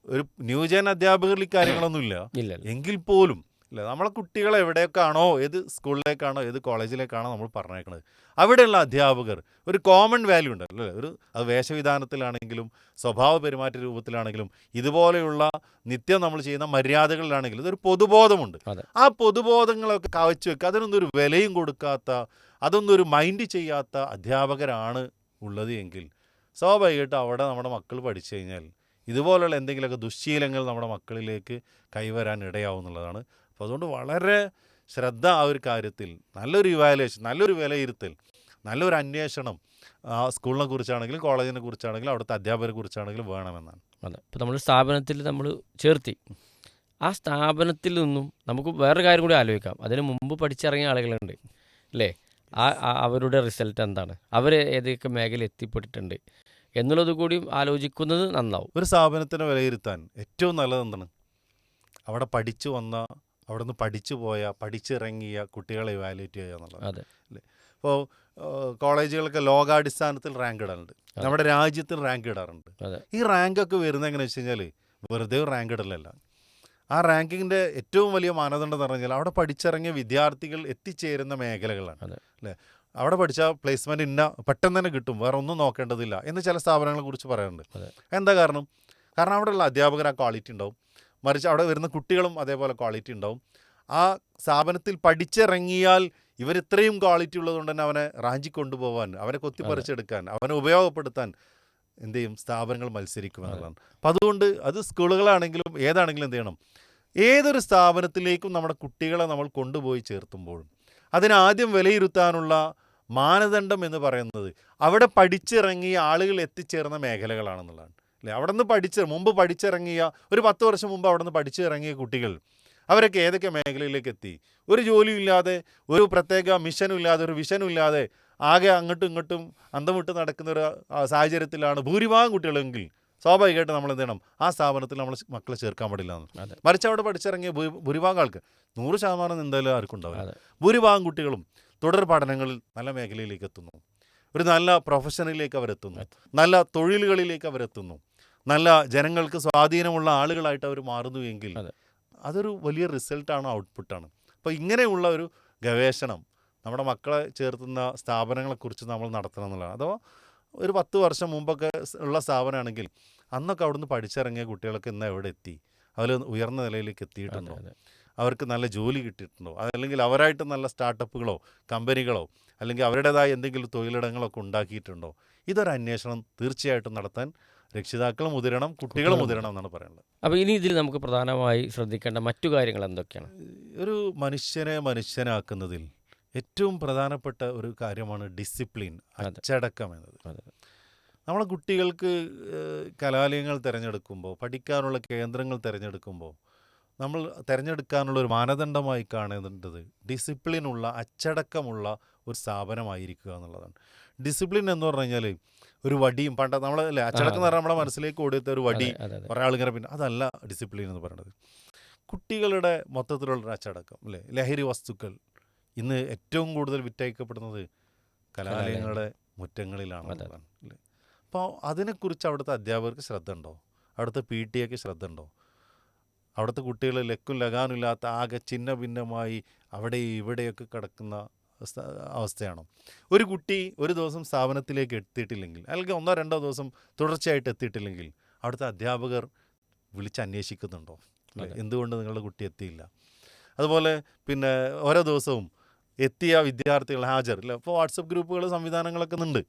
Speaker 1: ഒരു ന്യൂജൻ അധ്യാപകരിൽ കാര്യങ്ങളൊന്നുമില്ല.
Speaker 2: ഇല്ലല്ലോ.
Speaker 1: എങ്കിൽ പോലും ഇല്ല, നമ്മളെ കുട്ടികളെ എവിടേക്കാണോ, ഏത് സ്കൂളിലേക്കാണോ ഏത് കോളേജിലേക്കാണോ നമ്മൾ പറഞ്ഞേക്കുന്നത്, അവിടെയുള്ള അധ്യാപകർ ഒരു കോമൺ വാല്യൂ ഉണ്ടല്ലോ അല്ലേ? അത് വേഷവിധാനത്തിലാണെങ്കിലും സ്വഭാവ പെരുമാറ്റ രൂപത്തിലാണെങ്കിലും ഇതുപോലെയുള്ള നിത്യം നമ്മൾ ചെയ്യുന്ന മര്യാദകളിലാണെങ്കിലും ഇതൊരു പൊതുബോധമുണ്ട്.
Speaker 2: അതെ.
Speaker 1: ആ പൊതുബോധങ്ങളൊക്കെ കവച്ചു വെക്കുക, അതിനൊന്നും ഒരു വിലയും കൊടുക്കാത്ത, അതൊന്നും ഒരു മൈൻഡ് ചെയ്യാത്ത അധ്യാപകരാണ് ഉള്ളത് എങ്കിൽ സ്വാഭാവികമായിട്ടും അവിടെ നമ്മുടെ മക്കൾ പഠിച്ചു കഴിഞ്ഞാൽ ഇതുപോലുള്ള എന്തെങ്കിലുമൊക്കെ ദുശ്ശീലങ്ങൾ നമ്മുടെ മക്കളിലേക്ക് കൈവരാൻ ഇടയാവും എന്നുള്ളതാണ്. അപ്പോൾ അതുകൊണ്ട് വളരെ ശ്രദ്ധ ആ ഒരു കാര്യത്തിൽ, നല്ലൊരു ഇവാലുവേഷൻ, നല്ലൊരു വിലയിരുത്തൽ, നല്ലൊരു അന്വേഷണം ആ സ്കൂളിനെ കുറിച്ചാണെങ്കിലും കോളേജിനെ കുറിച്ചാണെങ്കിലും അവിടുത്തെ അധ്യാപകരെ കുറിച്ചാണെങ്കിലും വേണമെന്നാണ്.
Speaker 2: അതെ. ഇപ്പോൾ നമ്മൾ സ്ഥാപനത്തിൽ നമ്മൾ ചേർത്തി, ആ സ്ഥാപനത്തിൽ നിന്നും നമുക്ക് വേറൊരു കാര്യം കൂടി ആലോചിക്കാം. അതിന് മുമ്പ് പഠിച്ചിറങ്ങിയ ആളുകളുണ്ട് അല്ലേ? അവരുടെ റിസൾട്ട് എന്താണ്, അവർ ഏതൊക്കെ മേഖല എത്തിപ്പെട്ടിട്ടുണ്ട് എന്നുള്ളത് കൂടി ആലോചിക്കുന്നത് നന്നാവും.
Speaker 1: ഒരു സ്ഥാപനത്തിനെ വിലയിരുത്താൻ ഏറ്റവും നല്ലത് എന്താണ്? അവിടെ പഠിച്ചു വന്ന, അവിടെ നിന്ന് പഠിച്ചു പോയ, പഠിച്ചിറങ്ങിയ കുട്ടികളെ ഇവാലുവേറ്റ് ചെയ്യുക എന്നുള്ളത്
Speaker 2: അതെ.
Speaker 1: അല്ലേ? ഇപ്പോൾ കോളേജുകളൊക്കെ ലോകാടിസ്ഥാനത്തിൽ റാങ്ക് ഇടാറുണ്ട്, നമ്മുടെ രാജ്യത്തിൽ റാങ്ക് ഇടാറുണ്ട്.
Speaker 2: അതെ.
Speaker 1: ഈ റാങ്കൊക്കെ വരുന്നത് എങ്ങനെയാണെന്ന് വെച്ച് കഴിഞ്ഞാൽ വെറുതെ ഒരു റാങ്ക് ഇടലല്ല. ആ റാങ്കിങ്ങിൻ്റെ ഏറ്റവും വലിയ മാനദണ്ഡം എന്ന് പറഞ്ഞാൽ അവിടെ പഠിച്ചിറങ്ങിയ വിദ്യാർത്ഥികൾ എത്തിച്ചേരുന്ന മേഖലകളാണ്
Speaker 2: അതെ.
Speaker 1: അല്ലേ? അവിടെ പഠിച്ചാൽ പ്ലേസ്മെൻറ്റ് പെട്ടെന്ന് തന്നെ കിട്ടും, വേറെ ഒന്നും നോക്കേണ്ടതില്ല എന്ന് ചില സ്ഥാപനങ്ങളെ കുറിച്ച് പറയാറുണ്ട്.
Speaker 2: അതെ.
Speaker 1: എന്താ കാരണം? കാരണം അവിടെയുള്ള അധ്യാപകർ ആ ക്വാളിറ്റി ഉണ്ടാവും, മറിച്ച് അവിടെ വരുന്ന കുട്ടികളും അതേപോലെ ക്വാളിറ്റി ഉണ്ടാവും. ആ സ്ഥാപനത്തിൽ പഠിച്ചിറങ്ങിയാൽ ഇവരിത്രയും ക്വാളിറ്റി ഉള്ളതുകൊണ്ട് തന്നെ അവനെ റാഞ്ചി കൊണ്ടുപോകാൻ, അവനെ കൊത്തിപ്പറിച്ചെടുക്കാൻ, അവനെ ഉപയോഗപ്പെടുത്താൻ എന്ത് ചെയ്യും? സ്ഥാപനങ്ങൾ മത്സരിക്കുമെന്നുള്ളതാണ്. അപ്പം അതുകൊണ്ട് അത് സ്കൂളുകളാണെങ്കിലും ഏതാണെങ്കിലും എന്ത് ചെയ്യണം? ഏതൊരു സ്ഥാപനത്തിലേക്കും നമ്മുടെ കുട്ടികളെ നമ്മൾ കൊണ്ടുപോയി ചേർത്തുമ്പോഴും അതിനാദ്യം വിലയിരുത്താനുള്ള മാനദണ്ഡം എന്ന് പറയുന്നത് അവിടെ പഠിച്ചിറങ്ങിയ ആളുകൾ എത്തിച്ചേർന്ന മേഖലകളാണെന്നുള്ളതാണ് അല്ലേ? അവിടെ നിന്ന് മുമ്പ് പഠിച്ചിറങ്ങിയ, ഒരു 10 വർഷം മുമ്പ് അവിടെ നിന്ന് പഠിച്ചിറങ്ങിയ കുട്ടികൾ അവരൊക്കെ ഏതൊക്കെ മേഖലയിലേക്ക് എത്തി? ഒരു ജോലിയും ഇല്ലാതെ, ഒരു പ്രത്യേക മിഷനും ഇല്ലാതെ, ഒരു വിഷനും ഇല്ലാതെ ആകെ അങ്ങോട്ടും ഇങ്ങോട്ടും അന്തം വിട്ട് നടക്കുന്ന ഒരു സാഹചര്യത്തിലാണ് ഭൂരിഭാഗം കുട്ടികളെങ്കിൽ സ്വാഭാവികമായിട്ട് നമ്മൾ എന്ത് ചെയ്യണം? ആ സ്ഥാപനത്തിൽ നമ്മൾ മക്കളെ ചേർക്കാൻ പാടില്ല എന്ന്. മറിച്ച് അവിടെ പഠിച്ചിറങ്ങിയ ഭൂരിഭാഗം ആൾക്ക് 100% എന്തായാലും ആർക്കും ഉണ്ടാവില്ല. ഭൂരിഭാഗം കുട്ടികളും തുടർ പഠനങ്ങളിൽ നല്ല മേഖലയിലേക്ക് എത്തുന്നു, ഒരു നല്ല പ്രൊഫഷനിലേക്ക് അവരെത്തുന്നു, നല്ല തൊഴിലുകളിലേക്ക് അവരെത്തുന്നു, നല്ല ജനങ്ങൾക്ക് സ്വാധീനമുള്ള ആളുകളായിട്ട് അവർ മാറുന്നു എങ്കിൽ അതൊരു വലിയ റിസൾട്ടാണ്, ഔട്ട്പുട്ടാണ്. അപ്പോൾ ഇങ്ങനെയുള്ള ഒരു ഗവേഷണം നമ്മുടെ മക്കളെ ചേർത്തുന്ന സ്ഥാപനങ്ങളെക്കുറിച്ച് നമ്മൾ നടത്തണം എന്നുള്ളതാണ്. അഥവാ ഒരു 10 വർഷം മുമ്പൊക്കെ ഉള്ള സ്ഥാപനമാണെങ്കിൽ അന്നൊക്കെ അവിടുന്ന് പഠിച്ചിറങ്ങിയ കുട്ടികളൊക്കെ ഇന്ന് എവിടെ എത്തി? അവർ ഉയർന്ന നിലയിലേക്ക് എത്തിയിട്ടുണ്ടോ? അവർക്ക് നല്ല ജോലി കിട്ടിയിട്ടുണ്ടോ? അതല്ലെങ്കിൽ അവരായിട്ട് നല്ല സ്റ്റാർട്ടപ്പുകളോ കമ്പനികളോ അല്ലെങ്കിൽ അവരുടേതായ എന്തെങ്കിലും തൊഴിലിടങ്ങളൊക്കെ ഉണ്ടാക്കിയിട്ടുണ്ടോ? ഇതൊരു അന്വേഷണം തീർച്ചയായിട്ടും നടത്താൻ രക്ഷിതാക്കൾ മുതിരണം, കുട്ടികൾ മുതിരണം എന്നാണ് പറയുന്നത്.
Speaker 2: അപ്പോൾ ഇനി ഇതിൽ നമുക്ക് പ്രധാനമായി ശ്രദ്ധിക്കേണ്ട മറ്റു കാര്യങ്ങൾ എന്തൊക്കെയാണ്?
Speaker 1: ഒരു മനുഷ്യനെ മനുഷ്യനാക്കുന്നതിൽ ഏറ്റവും പ്രധാനപ്പെട്ട ഒരു കാര്യമാണ് ഡിസിപ്ലിൻ, അച്ചടക്കം എന്നത്. നമ്മളെ കുട്ടികൾക്ക് കലാലയങ്ങൾ തിരഞ്ഞെടുക്കുമ്പോൾ, പഠിക്കാനുള്ള കേന്ദ്രങ്ങൾ തിരഞ്ഞെടുക്കുമ്പോൾ നമ്മൾ തിരഞ്ഞെടുക്കാനുള്ള ഒരു മാനദണ്ഡമായി കാണേണ്ടത് ഡിസിപ്ലിനുള്ള, അച്ചടക്കമുള്ള ഒരു സ്ഥാപനമായിരിക്കുക എന്നുള്ളതാണ്. ഡിസിപ്ലിൻ എന്ന് പറഞ്ഞു കഴിഞ്ഞാൽ ഒരു വടിയും പണ്ട് നമ്മളല്ലേ അച്ചടക്കം എന്ന് പറഞ്ഞാൽ നമ്മുടെ മനസ്സിലേക്ക് ഓടിയെത്ത ഒരു വടി ഒരാളിങ്ങനെ, പിന്നെ അതല്ല ഡിസിപ്ലിൻ എന്ന് പറയുന്നത്. കുട്ടികളുടെ മൊത്തത്തിലുള്ളൊരു അച്ചടക്കം അല്ലേ? ലഹരി വസ്തുക്കൾ ഇന്ന് ഏറ്റവും കൂടുതൽ വിറ്റഴിക്കപ്പെടുന്നത് കലാലയങ്ങളുടെ മുറ്റങ്ങളിലാണ് അല്ലേ? അപ്പോൾ അതിനെക്കുറിച്ച് അവിടുത്തെ അധ്യാപകർക്ക് ശ്രദ്ധ ഉണ്ടോ? അവിടുത്തെ PTA ശ്രദ്ധ ഉണ്ടോ? അവിടുത്തെ കുട്ടികൾ ലക്കും ലഗാനും ഇല്ലാത്ത ആകെ ചിന്ന ഭിന്നമായി അവിടെ ഇവിടെയൊക്കെ കിടക്കുന്ന അവസ്ഥയാണോ? ഒരു കുട്ടി ഒരു ദിവസം സ്ഥാപനത്തിലേക്ക് എത്തിയിട്ടില്ലെങ്കിൽ, അല്ലെങ്കിൽ 1-2 ദിവസം തുടർച്ചയായിട്ട് എത്തിയിട്ടില്ലെങ്കിൽ അവിടുത്തെ അധ്യാപകർ വിളിച്ചന്വേഷിക്കുന്നുണ്ടോ? എന്തുകൊണ്ട് നിങ്ങളുടെ കുട്ടി എത്തിയില്ല? അതുപോലെ പിന്നെ ഓരോ ദിവസവും എത്തിയ വിദ്യാർത്ഥികൾ ഹാജർ ഇല്ല. ഇപ്പോൾ വാട്സപ്പ് ഗ്രൂപ്പുകൾ സംവിധാനങ്ങളൊക്കെ ഉണ്ട്.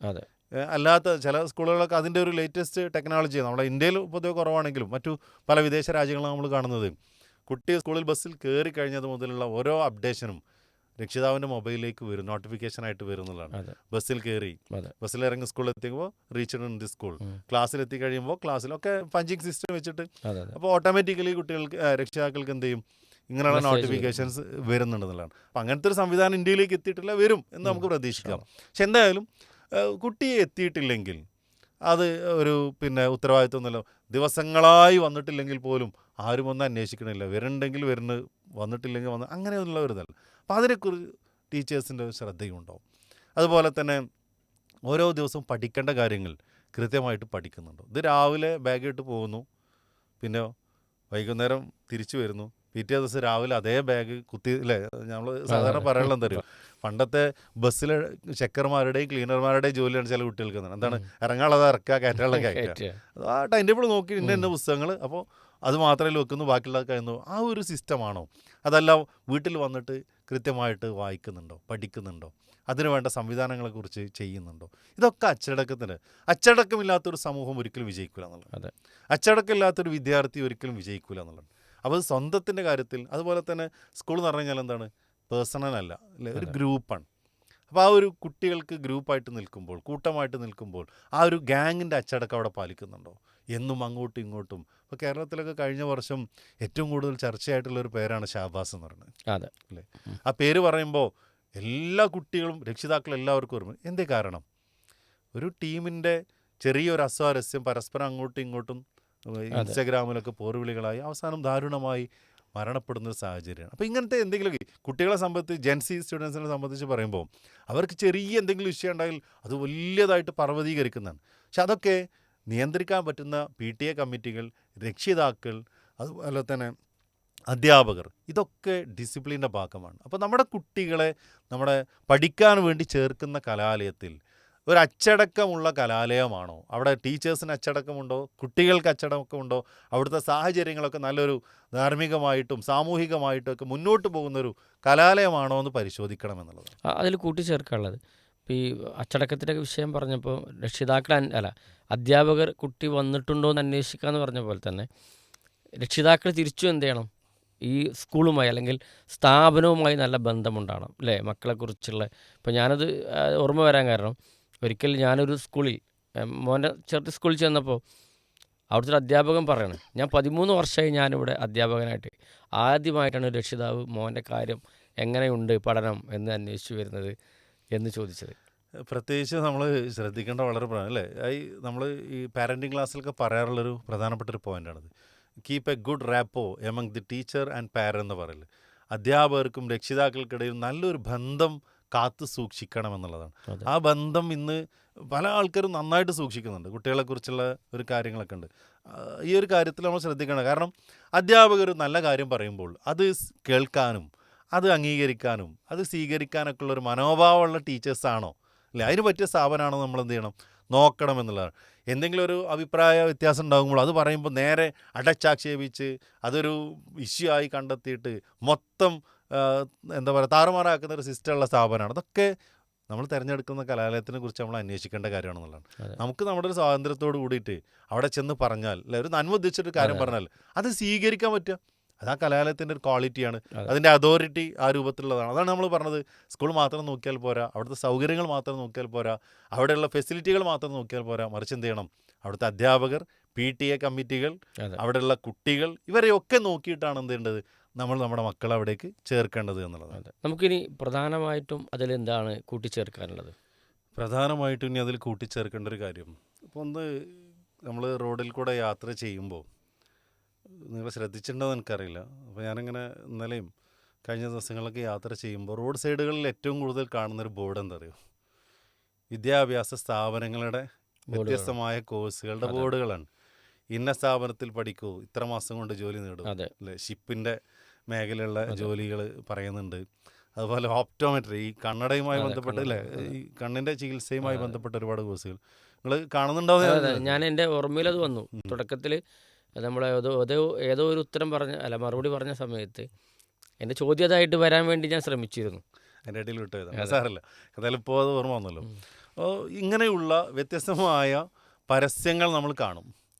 Speaker 1: അല്ലാത്ത ചില സ്കൂളുകളൊക്കെ അതിൻ്റെ ഒരു ലേറ്റസ്റ്റ് ടെക്നോളജി നമ്മുടെ ഇന്ത്യയിൽ പൊതുവെ കുറവാണെങ്കിലും മറ്റു പല വിദേശ രാജ്യങ്ങളും നമ്മൾ കാണുന്നത് കുട്ടി സ്കൂളിൽ ബസ്സിൽ കയറി കഴിഞ്ഞത് മുതലുള്ള ഓരോ അപ്ഡേഷനും രക്ഷിതാവിൻ്റെ മൊബൈലിലേക്ക് വരും, നോട്ടിഫിക്കേഷനായിട്ട് വരും എന്നുള്ളതാണ്. ബസ്സിൽ കയറി, ബസ്സിലിറങ്ങി സ്കൂളിൽ എത്തിക്കുമ്പോൾ റീച്ച്ഡ് ഇൻ ദി സ്കൂൾ, ക്ലാസ്സിലെത്തി കഴിയുമ്പോൾ ക്ലാസ്സിലൊക്കെ പഞ്ചിങ് സിസ്റ്റം വെച്ചിട്ട് അപ്പോൾ ഓട്ടോമാറ്റിക്കലി കുട്ടികൾക്ക് രക്ഷിതാക്കൾക്ക് എന്ത് ചെയ്യും? ഇങ്ങനെയുള്ള നോട്ടിഫിക്കേഷൻസ് വരുന്നുണ്ടെന്നുള്ളതാണ്. അപ്പം അങ്ങനത്തെ ഒരു സംവിധാനം ഇന്ത്യയിലേക്ക് എത്തിയിട്ടില്ല, വരും എന്ന് നമുക്ക് പ്രതീക്ഷിക്കാം. പക്ഷെ എന്തായാലും കുട്ടിയെ എത്തിയിട്ടില്ലെങ്കിൽ അത് ഒരു ഉത്തരവാദിത്വമൊന്നുമല്ലോ. ദിവസങ്ങളായി വന്നിട്ടില്ലെങ്കിൽ പോലും ആരും ഒന്നും അന്വേഷിക്കണില്ല, വരുന്നുണ്ടെങ്കിൽ വന്നിട്ടില്ലെങ്കിൽ അങ്ങനെയുള്ള ഒരു ഇതല്ല. അപ്പം അതിനെക്കുറിച്ച് ടീച്ചേഴ്സിൻ്റെ ശ്രദ്ധയുണ്ടാവും. അതുപോലെ തന്നെ ഓരോ ദിവസവും പഠിക്കേണ്ട കാര്യങ്ങൾ കൃത്യമായിട്ട് പഠിക്കുന്നുണ്ടോ? ഇത് രാവിലെ ബാഗ് ഇട്ട് പോകുന്നു, പിന്നെ വൈകുന്നേരം തിരിച്ചു വരുന്നു, പിറ്റേ ദിവസം രാവിലെ അതേ ബാഗ് കുത്തി, അല്ലേ? നമ്മൾ
Speaker 2: അതെ
Speaker 1: സാധാരണ
Speaker 2: അതെ
Speaker 1: പറയാനുള്ള എന്താ അറിയോ, പണ്ടത്തെ ബസ്സിലെ ചെക്കർമാരുടെയും ക്ലീനർമാരുടെയും ജോലിയാണ് ചില കുട്ടികൾക്ക് എന്താണ്, ഇറങ്ങാനുള്ളത് ഇറക്കുക, കയറ്റാനുള്ളത് കയറ്റുക.
Speaker 2: കയറ്റുക.
Speaker 1: ആ ടൈം ടേബിൾ നോക്കി ഇന്ന
Speaker 2: ഉം.
Speaker 1: ഇന്ന പുസ്തകങ്ങൾ, അപ്പോൾ അത് മാത്രമേ വെക്കുന്നു, ബാക്കിയുള്ളത് കഴിയുന്നു. ആ ഒരു സിസ്റ്റമാണോ? അതല്ല വീട്ടിൽ വന്നിട്ട് കൃത്യമായിട്ട് വായിക്കുന്നുണ്ടോ, പഠിക്കുന്നുണ്ടോ, അതിനു വേണ്ട സംവിധാനങ്ങളെക്കുറിച്ച് ചെയ്യുന്നുണ്ടോ? ഇതൊക്കെ അച്ചടക്കമില്ലാത്തൊരു സമൂഹം ഒരിക്കലും വിജയിക്കില്ല എന്നുള്ളത്.
Speaker 2: അതെ
Speaker 1: അച്ചടക്കമില്ലാത്തൊരു വിദ്യാർത്ഥി ഒരിക്കലും വിജയിക്കില്ല എന്നുള്ളത്. അപ്പോൾ സ്വന്തത്തിൻ്റെ കാര്യത്തിൽ അതുപോലെ തന്നെ സ്കൂൾ എന്ന് പറഞ്ഞു കഴിഞ്ഞാൽ എന്താണ്, പേഴ്സണൽ അല്ല, അല്ലേ, ഒരു
Speaker 2: അതെ
Speaker 1: ഗ്രൂപ്പാണ്. അപ്പോൾ ആ ഒരു കുട്ടികൾക്ക് ഗ്രൂപ്പായിട്ട് നിൽക്കുമ്പോൾ, കൂട്ടമായിട്ട് നിൽക്കുമ്പോൾ ആ ഒരു ഗ്യാങ്ങിൻ്റെ അച്ചടക്കം അവിടെ പാലിക്കുന്നുണ്ടോ? എന്നും അങ്ങോട്ടും ഇങ്ങോട്ടും. ഇപ്പോൾ കേരളത്തിലൊക്കെ കഴിഞ്ഞ വർഷം ഏറ്റവും കൂടുതൽ ചർച്ചയായിട്ടുള്ളൊരു പേരാണ് ഷാബാസ് എന്ന് പറയുന്നത്,
Speaker 2: അതെ.
Speaker 1: അല്ലേ? ആ പേര് പറയുമ്പോൾ എല്ലാ കുട്ടികളും രക്ഷിതാക്കളും എല്ലാവർക്കും ഓർമ്മ. എന്തേ കാരണം? ഒരു ടീമിൻ്റെ ചെറിയൊരു അസ്വാരസ്യം പരസ്പരം അങ്ങോട്ടും ഇങ്ങോട്ടും
Speaker 2: അതെ
Speaker 1: ഇൻസ്റ്റഗ്രാമിലൊക്കെ പോർവിളികളായി അവസാനം ദാരുണമായി മരണപ്പെടുന്നൊരു സാഹചര്യമാണ്. അപ്പോൾ ഇങ്ങനത്തെ എന്തെങ്കിലുമൊക്കെ കുട്ടികളെ സംബന്ധിച്ച്, ജെൻസി സ്റ്റുഡൻസിനെ സംബന്ധിച്ച് പറയുമ്പോൾ അവർക്ക് ചെറിയ എന്തെങ്കിലും വിഷയം ഉണ്ടായാൽ അത് വലിയതായിട്ട് പർവ്വതീകരിക്കുന്നതാണ്. പക്ഷെ അതൊക്കെ നിയന്ത്രിക്കാൻ പറ്റുന്ന PTA കമ്മിറ്റികൾ, രക്ഷിതാക്കൾ, അതുപോലെ തന്നെ അധ്യാപകർ, ഇതൊക്കെ ഡിസിപ്ലിൻ്റെ ഭാഗമാണ്. അപ്പോൾ നമ്മുടെ കുട്ടികളെ നമ്മുടെ പഠിക്കാൻ വേണ്ടി ചേർക്കുന്ന കലാലയത്തിൽ ഒരു അച്ചടക്കമുള്ള കലാലയമാണോ? അവിടെ ടീച്ചേഴ്സിന് അച്ചടക്കമുണ്ടോ? കുട്ടികൾക്ക് അച്ചടക്കമുണ്ടോ? അവിടുത്തെ സാഹചര്യങ്ങളൊക്കെ നല്ലൊരു ധാർമ്മികമായിട്ടും സാമൂഹികമായിട്ടും ഒക്കെ മുന്നോട്ട് പോകുന്നൊരു കലാലയമാണോ എന്ന് പരിശോധിക്കണം എന്നുള്ളത്.
Speaker 2: അതിൽ കൂട്ടിച്ചേർക്കാനുള്ളത് ഇപ്പോൾ ഈ അച്ചടക്കത്തിൻ്റെ വിഷയം പറഞ്ഞപ്പോൾ രക്ഷിതാക്കൾ അല്ല അധ്യാപകർ കുട്ടി വന്നിട്ടുണ്ടോ എന്ന് അന്വേഷിക്കുക എന്ന് പറഞ്ഞ പോലെ തന്നെ രക്ഷിതാക്കൾ തിരിച്ചു എന്ത് ചെയ്യണം, ഈ സ്കൂളുമായി അല്ലെങ്കിൽ സ്ഥാപനവുമായി നല്ല ബന്ധമുണ്ടാകണം, അല്ലേ? മക്കളെക്കുറിച്ചുള്ള ഇപ്പോൾ ഞാനത് ഓർമ്മ വരാൻ കാരണം ഒരിക്കൽ ഞാനൊരു സ്കൂളിൽ മോൻ്റെ ചെറിയ സ്കൂളിൽ ചെന്നപ്പോൾ അവിടുത്തെ ഒരു അധ്യാപകൻ പറയണേ, ഞാൻ 13 വർഷമായി ഞാനിവിടെ അധ്യാപകനായിട്ട് ആദ്യമായിട്ടാണ് ഒരു രക്ഷിതാവ് മോൻ്റെ കാര്യം എങ്ങനെയുണ്ട് പഠനം എന്ന് അന്വേഷിച്ചു വരുന്നത് എന്ന് ചോദിച്ചത്.
Speaker 1: പ്രത്യേകിച്ച് നമ്മൾ ശ്രദ്ധിക്കേണ്ട വളരെ അല്ലേ, ഈ നമ്മൾ ഈ പാരൻറ്റിങ് ക്ലാസ്സിലൊക്കെ പറയാറുള്ളൊരു പ്രധാനപ്പെട്ട ഒരു പോയിൻ്റാണിത്. Keep a good rapport among the teacher and parent എന്ന് പറയല്. അധ്യാപകർക്കും രക്ഷിതാക്കൾക്കിടയിൽ നല്ലൊരു ബന്ധം കാത്തു സൂക്ഷിക്കണം എന്നുള്ളതാണ്.
Speaker 2: അതെ
Speaker 1: ആ ബന്ധം ഇന്ന് പല ആൾക്കാരും നന്നായിട്ട് സൂക്ഷിക്കുന്നുണ്ട്. കുട്ടികളെക്കുറിച്ചുള്ള ഒരു കാര്യങ്ങളൊക്കെ ഉണ്ട്. ഈ ഒരു കാര്യത്തിൽ നമ്മൾ ശ്രദ്ധിക്കണം. കാരണം അധ്യാപകർ നല്ല കാര്യം പറയുമ്പോൾ അത് കേൾക്കാനും അത് അംഗീകരിക്കാനും അത് സ്വീകരിക്കാനൊക്കെ ഉള്ളൊരു മനോഭാവമുള്ള ടീച്ചേഴ്സാണോ, അല്ലേ, അതിന് പറ്റിയ സ്ഥാപനമാണോ നമ്മൾ എന്ത് ചെയ്യണം, നോക്കണം എന്നുള്ളതാണ്. എന്തെങ്കിലും ഒരു അഭിപ്രായ വ്യത്യാസം ഉണ്ടാകുമ്പോൾ അത് പറയുമ്പോൾ നേരെ അടച്ചാക്ഷേപിച്ച് അതൊരു ഇഷ്യൂ ആയി കണ്ടെത്തിയിട്ട് മൊത്തം എന്താ പറയുക താറുമാറാക്കുന്ന ഒരു സിസ്റ്റമുള്ള സ്ഥാപനമാണ്. അതൊക്കെ നമ്മൾ തിരഞ്ഞെടുക്കുന്ന കലാലയത്തിനെ കുറിച്ച് നമ്മൾ അന്വേഷിക്കേണ്ട കാര്യമാണെന്നുള്ളതാണ്.
Speaker 2: അതെ
Speaker 1: നമുക്ക് നമ്മുടെ ഒരു സ്വാതന്ത്ര്യത്തോട് കൂടിയിട്ട് അവിടെ ചെന്ന് പറഞ്ഞാൽ, അല്ലെ, ഒരു നന്മ ഉദ്ദേശിച്ചൊരു കാര്യം
Speaker 2: അതെ
Speaker 1: പറഞ്ഞാൽ അത് സ്വീകരിക്കാൻ പറ്റുക, അത് ആ കലാലയത്തിൻ്റെ ഒരു ക്വാളിറ്റിയാണ്,
Speaker 2: അതെ
Speaker 1: അതിൻ്റെ അതോറിറ്റി ആ രൂപത്തിലുള്ളതാണ്. അതാണ് നമ്മൾ പറഞ്ഞത്, സ്കൂൾ മാത്രം നോക്കിയാൽ പോരാ, അവിടുത്തെ സൗകര്യങ്ങൾ മാത്രം നോക്കിയാൽ പോരാ, അവിടെയുള്ള ഫെസിലിറ്റികൾ മാത്രം നോക്കിയാൽ പോരാ, മറിച്ച് എന്ത് ചെയ്യണം, അവിടുത്തെ അധ്യാപകർ, PTA കമ്മിറ്റികൾ,
Speaker 2: അതെ
Speaker 1: അവിടെയുള്ള കുട്ടികൾ, ഇവരെയൊക്കെ നോക്കിയിട്ടാണ് എന്ത് ചെയ്യേണ്ടത്, നമ്മൾ നമ്മുടെ മക്കളെ അവിടേക്ക് ചേർക്കേണ്ടത് എന്നുള്ളതാണ്.
Speaker 2: അതെ. നമുക്കിനി പ്രധാനമായിട്ടും അതിലെന്താണ് കൂട്ടിച്ചേർക്കാനുള്ളത്?
Speaker 1: പ്രധാനമായിട്ടും ഇനി അതിൽ കൂട്ടിച്ചേർക്കേണ്ട ഒരു കാര്യം, ഇപ്പോൾ ഒന്ന് നമ്മൾ റോഡിൽ കൂടെ യാത്ര ചെയ്യുമ്പോൾ നിങ്ങൾ ശ്രദ്ധിച്ചിട്ടുണ്ടോ എന്ന് എനിക്കറിയില്ല. അപ്പോൾ ഞാനിങ്ങനെ ഇന്നലെയും കഴിഞ്ഞ ദിവസങ്ങളിലൊക്കെ യാത്ര ചെയ്യുമ്പോൾ റോഡ് സൈഡുകളിൽ ഏറ്റവും കൂടുതൽ കാണുന്നൊരു ബോർഡ് എന്താ അറിയോ, വിദ്യാഭ്യാസ സ്ഥാപനങ്ങളുടെ
Speaker 2: ബോർഡുകൾ.
Speaker 1: വ്യത്യസ്തമായ കോഴ്സുകളുടെ
Speaker 2: അതെ
Speaker 1: ബോർഡുകളാണ്. ഇന്ന സ്ഥാപനത്തിൽ പഠിക്കൂ, ഇത്ര മാസം കൊണ്ട് ജോലി നേടും,
Speaker 2: അതെ
Speaker 1: അല്ലേ, ഷിപ്പിൻ്റെ മേഖലയുള്ള
Speaker 2: അതെ
Speaker 1: ജോലികൾ പറയുന്നുണ്ട്. അതുപോലെ ഓപ്റ്റോമെട്രി, ഈ കണ്ണടയുമായി
Speaker 2: അതെ
Speaker 1: ബന്ധപ്പെട്ട്,
Speaker 2: കണ്ണട
Speaker 1: അല്ലേ,
Speaker 2: അതെ
Speaker 1: ഈ കണ്ണിൻ്റെ ചികിത്സയുമായി
Speaker 2: അതെ
Speaker 1: ബന്ധപ്പെട്ട ഒരുപാട് കോഴ്സുകൾ നിങ്ങൾ കാണുന്നുണ്ടോ
Speaker 2: അതെ
Speaker 1: എന്ന്
Speaker 2: അതെ ഞാൻ എൻ്റെ ഓർമ്മയിൽ അത് വന്നു.
Speaker 1: ഉം.
Speaker 2: തുടക്കത്തിൽ നമ്മൾ ഏതോ ഒരു ഉത്തരം പറഞ്ഞ അല്ല മറുപടി പറഞ്ഞ സമയത്ത് എൻ്റെ ചോദ്യം അതായിട്ട് വരാൻ വേണ്ടി ഞാൻ ശ്രമിച്ചിരുന്നു.
Speaker 1: അതിൻ്റെ ഇടയിൽ വിട്ടുപോയതാണ്,
Speaker 2: അതെ
Speaker 1: സാരമില്ല. എന്തായാലും ഇപ്പോൾ അത് ഓർമ്മ വന്നല്ലോ.
Speaker 2: ഉം.
Speaker 1: അപ്പോൾ ഇങ്ങനെയുള്ള വ്യത്യസ്തമായ പരസ്യങ്ങൾ നമ്മൾ കാണും.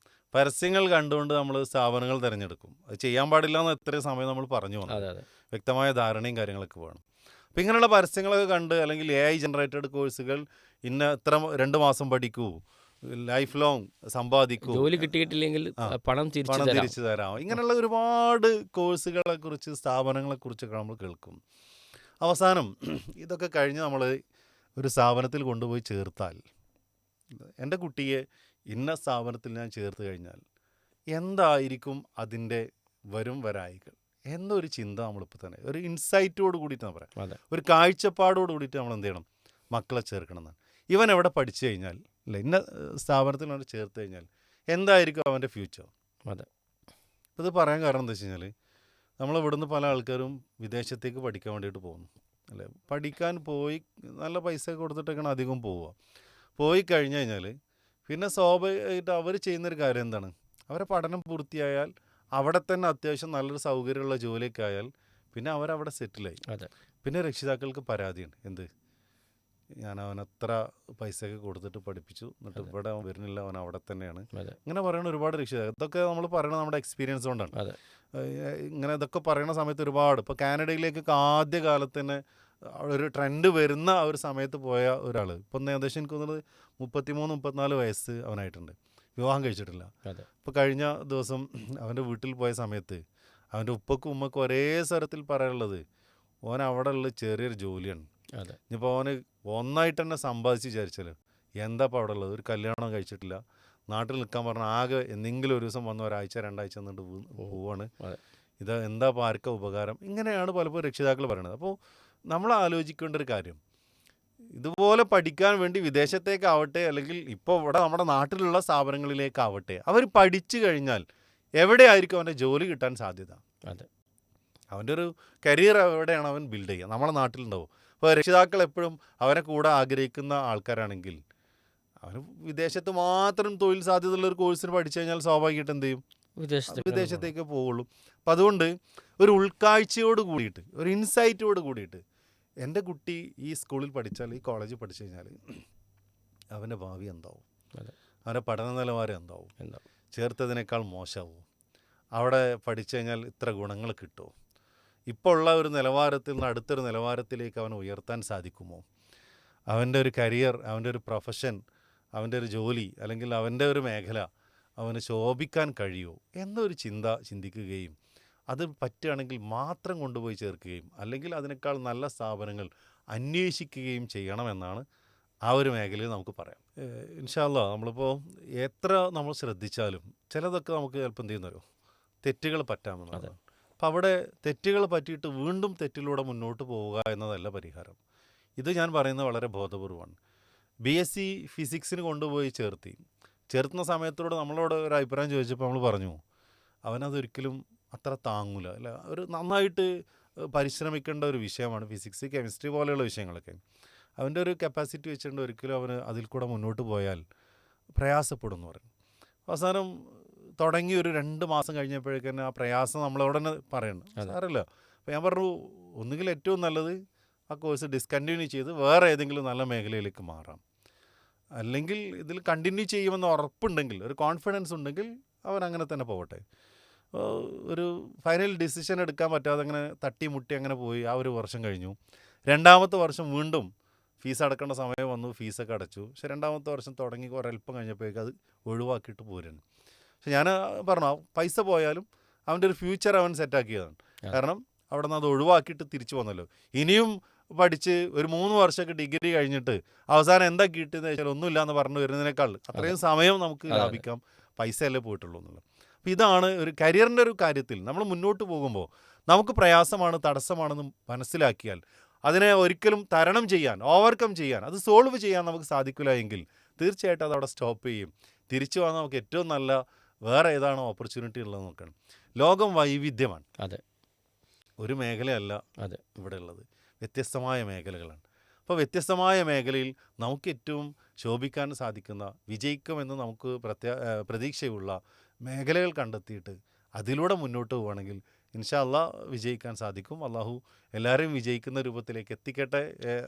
Speaker 1: പരസ്യങ്ങൾ കണ്ടുകൊണ്ട് നമ്മൾ സ്ഥാപനങ്ങൾ തിരഞ്ഞെടുക്കും. അത് ചെയ്യാൻ പാടില്ല എന്ന് എത്രയും സമയം നമ്മൾ പറഞ്ഞു വന്നത്.
Speaker 2: അതെ അതെ
Speaker 1: വ്യക്തമായ ധാരണയും കാര്യങ്ങളൊക്കെ വേണം. അപ്പോൾ ഇങ്ങനെയുള്ള പരസ്യങ്ങളൊക്കെ കണ്ട്, അല്ലെങ്കിൽ AI ജനറേറ്റഡ് കോഴ്സുകൾ ഇന്ന ഇത്ര 2 മാസം പഠിക്കൂ, ലൈഫ് ലോങ് സമ്പാദിക്കൂ,
Speaker 2: ജോലി കിട്ടിയിട്ടില്ലെങ്കിൽ
Speaker 1: ആ
Speaker 2: പണം തിരിച്ചു
Speaker 1: പണം
Speaker 2: തരാം.
Speaker 1: തിരിച്ചു തരാം, ഇങ്ങനെയുള്ള ഒരുപാട് കോഴ്സുകളെക്കുറിച്ച് സ്ഥാപനങ്ങളെക്കുറിച്ചൊക്കെ നമ്മൾ കേൾക്കും. അവസാനം ഇതൊക്കെ കഴിഞ്ഞ് നമ്മൾ ഒരു സ്ഥാപനത്തിൽ കൊണ്ടുപോയി ചേർത്താൽ, എൻ്റെ കുട്ടിയെ ഇന്ന സ്ഥാപനത്തിൽ ഞാൻ ചേർത്ത് കഴിഞ്ഞാൽ എന്തായിരിക്കും അതിൻ്റെ വരും വരായികൾ എന്നൊരു ചിന്ത നമ്മളിപ്പോൾ തന്നെ ഒരു ഇൻസൈറ്റോട് കൂടിയിട്ട് പറയാം,
Speaker 2: അതെ
Speaker 1: ഒരു കാഴ്ചപ്പാടോട് കൂടിയിട്ട് നമ്മൾ എന്ത് ചെയ്യണം, മക്കളെ ചേർക്കണം എന്നാണ്. ഇവൻ എവിടെ പഠിച്ചു കഴിഞ്ഞാൽ അല്ല ഇന്ന സ്ഥാപനത്തിൽ അവനെ ചേർത്ത് കഴിഞ്ഞാൽ എന്തായിരിക്കും അവൻ്റെ ഫ്യൂച്ചർ.
Speaker 2: അതെ.
Speaker 1: ഇത് പറയാൻ കാരണം എന്താ വെച്ച് കഴിഞ്ഞാൽ നമ്മൾ ഇവിടുന്ന് പല ആൾക്കാരും വിദേശത്തേക്ക് പഠിക്കാൻ വേണ്ടിയിട്ട് പോകുന്നു അല്ലേ. പഠിക്കാൻ പോയി നല്ല പൈസ കൊടുത്തിട്ടൊക്കെയാണ് അധികം പോവുക. പോയി കഴിഞ്ഞ് കഴിഞ്ഞാൽ പിന്നെ സ്വാഭാവികമായിട്ട് അവർ ചെയ്യുന്നൊരു കാര്യം എന്താണ്, അവരെ പഠനം പൂർത്തിയായാൽ അവിടെ തന്നെ അത്യാവശ്യം നല്ലൊരു സൗകര്യമുള്ള ജോലിയൊക്കെ ആയാൽ പിന്നെ അവരവിടെ സെറ്റിലായി.
Speaker 2: അതെ.
Speaker 1: പിന്നെ രക്ഷിതാക്കൾക്ക് പരാതിയാണ്, എന്ത് ഞാൻ അവനത്ര പൈസയൊക്കെ കൊടുത്തിട്ട് പഠിപ്പിച്ചു എന്നിട്ട് ഇവിടെ അവൻ വരുന്നില്ല, അവൻ അവിടെ തന്നെയാണ്.
Speaker 2: അതെ.
Speaker 1: ഇങ്ങനെ പറയുന്ന ഒരുപാട് രക്ഷിതാക്കൾ, ഇതൊക്കെ നമ്മൾ പറയണത് നമ്മുടെ എക്സ്പീരിയൻസ് കൊണ്ടാണ്.
Speaker 2: അതെ.
Speaker 1: ഇങ്ങനെ ഇതൊക്കെ പറയുന്ന സമയത്ത് ഒരുപാട് ഇപ്പോൾ കാനഡയിലേക്കൊക്കെ ആദ്യ കാലത്ത് തന്നെ ഒരു ട്രെൻഡ് വരുന്ന ഒരു സമയത്ത് പോയ ഒരാൾ ഇപ്പം ഏകദേശം എനിക്ക് തോന്നുന്നത് 33-34 വയസ്സ് അവനായിട്ടുണ്ട്, വിവാഹം കഴിച്ചിട്ടില്ല.
Speaker 2: അതെ.
Speaker 1: ഇപ്പോൾ കഴിഞ്ഞ ദിവസം അവൻ്റെ വീട്ടിൽ പോയ സമയത്ത് അവൻ്റെ ഉപ്പക്കും ഉമ്മക്കും ഒരേ സ്വരത്തിൽ പറയാനുള്ളത് ഓൻ അവിടെ ഉള്ള ചെറിയൊരു ജോലിയാണ്.
Speaker 2: അതെ.
Speaker 1: ഇനിയിപ്പോൾ അവന് ഒന്നായിട്ട് തന്നെ സമ്പാദിച്ച് വിചാരിച്ചാൽ എന്താ ഇപ്പോൾ അവിടെ ഉള്ളത്, ഒരു കല്യാണം കഴിച്ചിട്ടില്ല, നാട്ടിൽ നിൽക്കാൻ പറഞ്ഞാൽ ആകെ എന്തെങ്കിലും ഒരു ദിവസം വന്ന് ഒരാഴ്ച 2 ആഴ്ച എന്നിട്ട് പോവാണ്.
Speaker 2: അതെ.
Speaker 1: ഇത് എന്താ ഇപ്പോൾ ആർക്കാ ഉപകാരം, ഇങ്ങനെയാണ് പലപ്പോഴും രക്ഷിതാക്കൾ പറയുന്നത്. അപ്പോൾ നമ്മൾ ആലോചിക്കേണ്ട ഒരു കാര്യം, ഇതുപോലെ പഠിക്കാൻ വേണ്ടി വിദേശത്തേക്കാവട്ടെ അല്ലെങ്കിൽ ഇപ്പോൾ ഇവിടെ നമ്മുടെ നാട്ടിലുള്ള സ്ഥാപനങ്ങളിലേക്കാവട്ടെ അവർ പഠിച്ചു കഴിഞ്ഞാൽ എവിടെയായിരിക്കും അവൻ്റെ ജോലി കിട്ടാൻ സാധ്യത.
Speaker 2: അതെ.
Speaker 1: അവൻ്റെ ഒരു കരിയർ എവിടെയാണ് അവൻ ബിൽഡ് ചെയ്യുക, നമ്മുടെ നാട്ടിലുണ്ടാവും. അപ്പോൾ രക്ഷിതാക്കൾ എപ്പോഴും അവനെ കൂടെ ആഗ്രഹിക്കുന്ന ആൾക്കാരാണെങ്കിൽ അവന് വിദേശത്ത് മാത്രം തൊഴിൽ സാധ്യതയുള്ള ഒരു കോഴ്സിന് പഠിച്ചു കഴിഞ്ഞാൽ സ്വാഭാവികമായിട്ട് എന്ത് ചെയ്യും, വിദേശത്തേക്ക് പോവുള്ളൂ. അപ്പം അതുകൊണ്ട് ഒരു ഉൾക്കാഴ്ചയോട് കൂടിയിട്ട് ഒരു ഇൻസൈറ്റോട് കൂടിയിട്ട് എൻ്റെ കുട്ടി ഈ സ്കൂളിൽ പഠിച്ചാൽ ഈ കോളേജിൽ പഠിച്ചു കഴിഞ്ഞാൽ അവൻ്റെ ഭാവി എന്താവും, അവൻ്റെ പഠന നിലവാരം എന്താവും, ചേർത്തതിനേക്കാൾ മോശമാവും, അവിടെ പഠിച്ചു കഴിഞ്ഞാൽ ഇത്ര ഗുണങ്ങൾ കിട്ടുമോ, ഇപ്പോൾ ഉള്ള ഒരു നിലവാരത്തിൽ നിന്ന് അടുത്തൊരു നിലവാരത്തിലേക്ക് അവൻ ഉയർത്താൻ സാധിക്കുമോ, അവൻ്റെ ഒരു കരിയർ, അവൻ്റെ ഒരു പ്രൊഫഷൻ, അവൻ്റെ ഒരു ജോലി അല്ലെങ്കിൽ അവൻ്റെ ഒരു മേഖല അവന് ശോഭിക്കാൻ കഴിയുമോ എന്നൊരു ചിന്തിക്കുകയും അത് പറ്റുകയാണെങ്കിൽ മാത്രം കൊണ്ടുപോയി ചേർക്കുകയും അല്ലെങ്കിൽ അതിനേക്കാൾ നല്ല സ്ഥാപനങ്ങൾ അന്വേഷിക്കുകയും ചെയ്യണമെന്നാണ് ആ ഒരു മേഖലയിൽ നമുക്ക് പറയാം. ഇൻഷാ അല്ലാഹ് നമ്മളിപ്പോൾ എത്ര നമ്മൾ ശ്രദ്ധിച്ചാലും ചിലതൊക്കെ നമുക്ക് ചിലപ്പോൾ എന്ത് ചെയ്യുന്നവരോ തെറ്റുകൾ പറ്റാമെന്നാണ്. അപ്പം അവിടെ തെറ്റുകൾ പറ്റിയിട്ട് വീണ്ടും തെറ്റിലൂടെ മുന്നോട്ട് പോവുക എന്നതല്ല പരിഹാരം. ഇത് ഞാൻ പറയുന്നത് വളരെ ബോധപൂർവമാണ്. BSc ഫിസിക്സിന് കൊണ്ടുപോയി ചേർത്തുന്ന സമയത്തോട് നമ്മളോട് ഒരു അഭിപ്രായം ചോദിച്ചപ്പോൾ നമ്മൾ പറഞ്ഞു അവനതൊരിക്കലും അത്ര താങ്ങൂല അല്ല, ഒരു നന്നായിട്ട് പരിശ്രമിക്കേണ്ട ഒരു വിഷയമാണ് ഫിസിക്സ്, കെമിസ്ട്രി പോലെയുള്ള വിഷയങ്ങളൊക്കെ. അവൻ്റെ ഒരു കപ്പാസിറ്റി വെച്ചുകൊണ്ട് ഒരിക്കലും അവന് അതിൽ കൂടെ മുന്നോട്ട് പോയാൽ പ്രയാസപ്പെടും എന്ന് പറയും. അവസാനം തുടങ്ങി ഒരു 2 മാസം കഴിഞ്ഞപ്പോഴേക്കും ആ പ്രയാസം നമ്മളോട് തന്നെ പറയണം സാരല്ല. അപ്പോൾ ഞാൻ പറഞ്ഞു ഒന്നുകിൽ ഏറ്റവും നല്ലത് ആ കോഴ്സ് ഡിസ്കണ്ടിന്യൂ ചെയ്ത് വേറെ ഏതെങ്കിലും നല്ല മേഖലയിലേക്ക് മാറാം, അല്ലെങ്കിൽ ഇതിൽ കണ്ടിന്യൂ ചെയ്യുമെന്ന് ഉറപ്പുണ്ടെങ്കിൽ ഒരു കോൺഫിഡൻസ് ഉണ്ടെങ്കിൽ അവൻ അങ്ങനെ തന്നെ പോകട്ടെ. ഒരു ഫൈനൽ ഡിസിഷൻ എടുക്കാൻ പറ്റാതെ അങ്ങനെ തട്ടിമുട്ടി അങ്ങനെ പോയി ആ ഒരു വർഷം കഴിഞ്ഞു. 2ാമത്തെ വർഷം വീണ്ടും ഫീസ് അടക്കേണ്ട സമയം വന്നു, ഫീസൊക്കെ അടച്ചു. പക്ഷെ 2ാമത്തെ വർഷം തുടങ്ങി ഒരൽപ്പം കഴിഞ്ഞപ്പോഴേക്കും അത് ഒഴിവാക്കിയിട്ട് പോരുന്നു. പക്ഷെ ഞാൻ പറഞ്ഞു പൈസ പോയാലും അവൻ്റെ ഒരു ഫ്യൂച്ചർ അവൻ സെറ്റാക്കിയതാണ്. കാരണം അവിടെ നിന്ന് അത് ഒഴിവാക്കിയിട്ട് തിരിച്ചു വന്നല്ലോ. ഇനിയും പഠിച്ച് ഒരു 3 വർഷമൊക്കെ ഡിഗ്രി കഴിഞ്ഞിട്ട് അവസാനം എന്താ കിട്ടിയെന്ന് വെച്ചാൽ ഒന്നുമില്ല എന്ന് പറഞ്ഞു വരുന്നതിനേക്കാൾ അത്രയും സമയം നമുക്ക് ലാഭിക്കാം, പൈസയല്ലേ പോയിട്ടുള്ളൂ എന്നുള്ളത്. അപ്പോൾ ഇതാണ് ഒരു കരിയറിൻ്റെ ഒരു കാര്യത്തിൽ നമ്മൾ മുന്നോട്ട് പോകുമ്പോൾ നമുക്ക് പ്രയാസമാണ്, തടസ്സമാണെന്ന് മനസ്സിലാക്കിയാൽ അതിനെ ഒരിക്കലും തരണം ചെയ്യാൻ, ഓവർകം ചെയ്യാൻ, അത് സോൾവ് ചെയ്യാൻ നമുക്ക് സാധിക്കില്ല എങ്കിൽ തീർച്ചയായിട്ടും അതവിടെ സ്റ്റോപ്പ് ചെയ്യും. തിരിച്ചു വന്നാൽ നമുക്ക് ഏറ്റവും നല്ല വേറെ ഏതാണോ ഓപ്പർച്യൂണിറ്റി ഉള്ളത് നോക്കണം. ലോകം വൈവിധ്യമാണ്, അതെ, ഒരു മേഖലയല്ല അതെ ഇവിടെ ഉള്ളത്, വ്യത്യസ്തമായ മേഖലകളാണ്. അപ്പോൾ വ്യത്യസ്തമായ മേഖലയിൽ നമുക്ക് ഏറ്റവും ശോഭിക്കാൻ സാധിക്കുന്ന, വിജയിക്കുമെന്ന് നമുക്ക് പ്രതീക്ഷയുള്ള മേഖലകൾ കണ്ടെത്തിയിട്ട് അതിലൂടെ മുന്നോട്ട് പോവുകയാണെങ്കിൽ ഇൻഷാ അല്ലാഹ് വിജയിക്കാൻ സാധിക്കും. അള്ളാഹു എല്ലാവരെയും വിജയിക്കുന്ന രൂപത്തിലേക്ക് എത്തിക്കട്ടെ.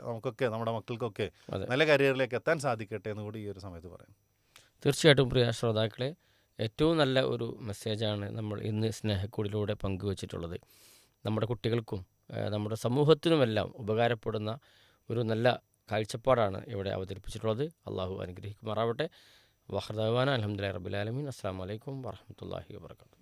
Speaker 1: നമുക്കൊക്കെ നമ്മുടെ മക്കൾക്കൊക്കെ നല്ല കരിയറിലേക്ക് എത്താൻ സാധിക്കട്ടെ എന്ന് കൂടി ഈ ഒരു സമയത്ത് പറയാം.
Speaker 2: തീർച്ചയായിട്ടും പ്രിയ ശ്രോതാക്കളെ, ഏറ്റവും നല്ല ഒരു മെസ്സേജാണ് നമ്മൾ ഇന്ന് സ്നേഹക്കൂടിലൂടെ പങ്കുവച്ചിട്ടുള്ളത്. നമ്മുടെ കുട്ടികൾക്കും നമ്മുടെ സമൂഹത്തിനുമെല്ലാം ഉപകാരപ്പെടുന്ന ഒരു നല്ല കാഴ്ചപ്പാടാണ് ഇവിടെ അവതരിപ്പിച്ചിട്ടുള്ളത്. അള്ളാഹു അനുഗ്രഹിക്കുമാറാവട്ടെ. വഹ്ദാവാന അൽഹംദുലില്ലാഹി റബ്ബിൽ ആലമീൻ. അസ്സലാമു അലൈക്കും വറഹ്മത്തുള്ളാഹി വബറകാതുഹു.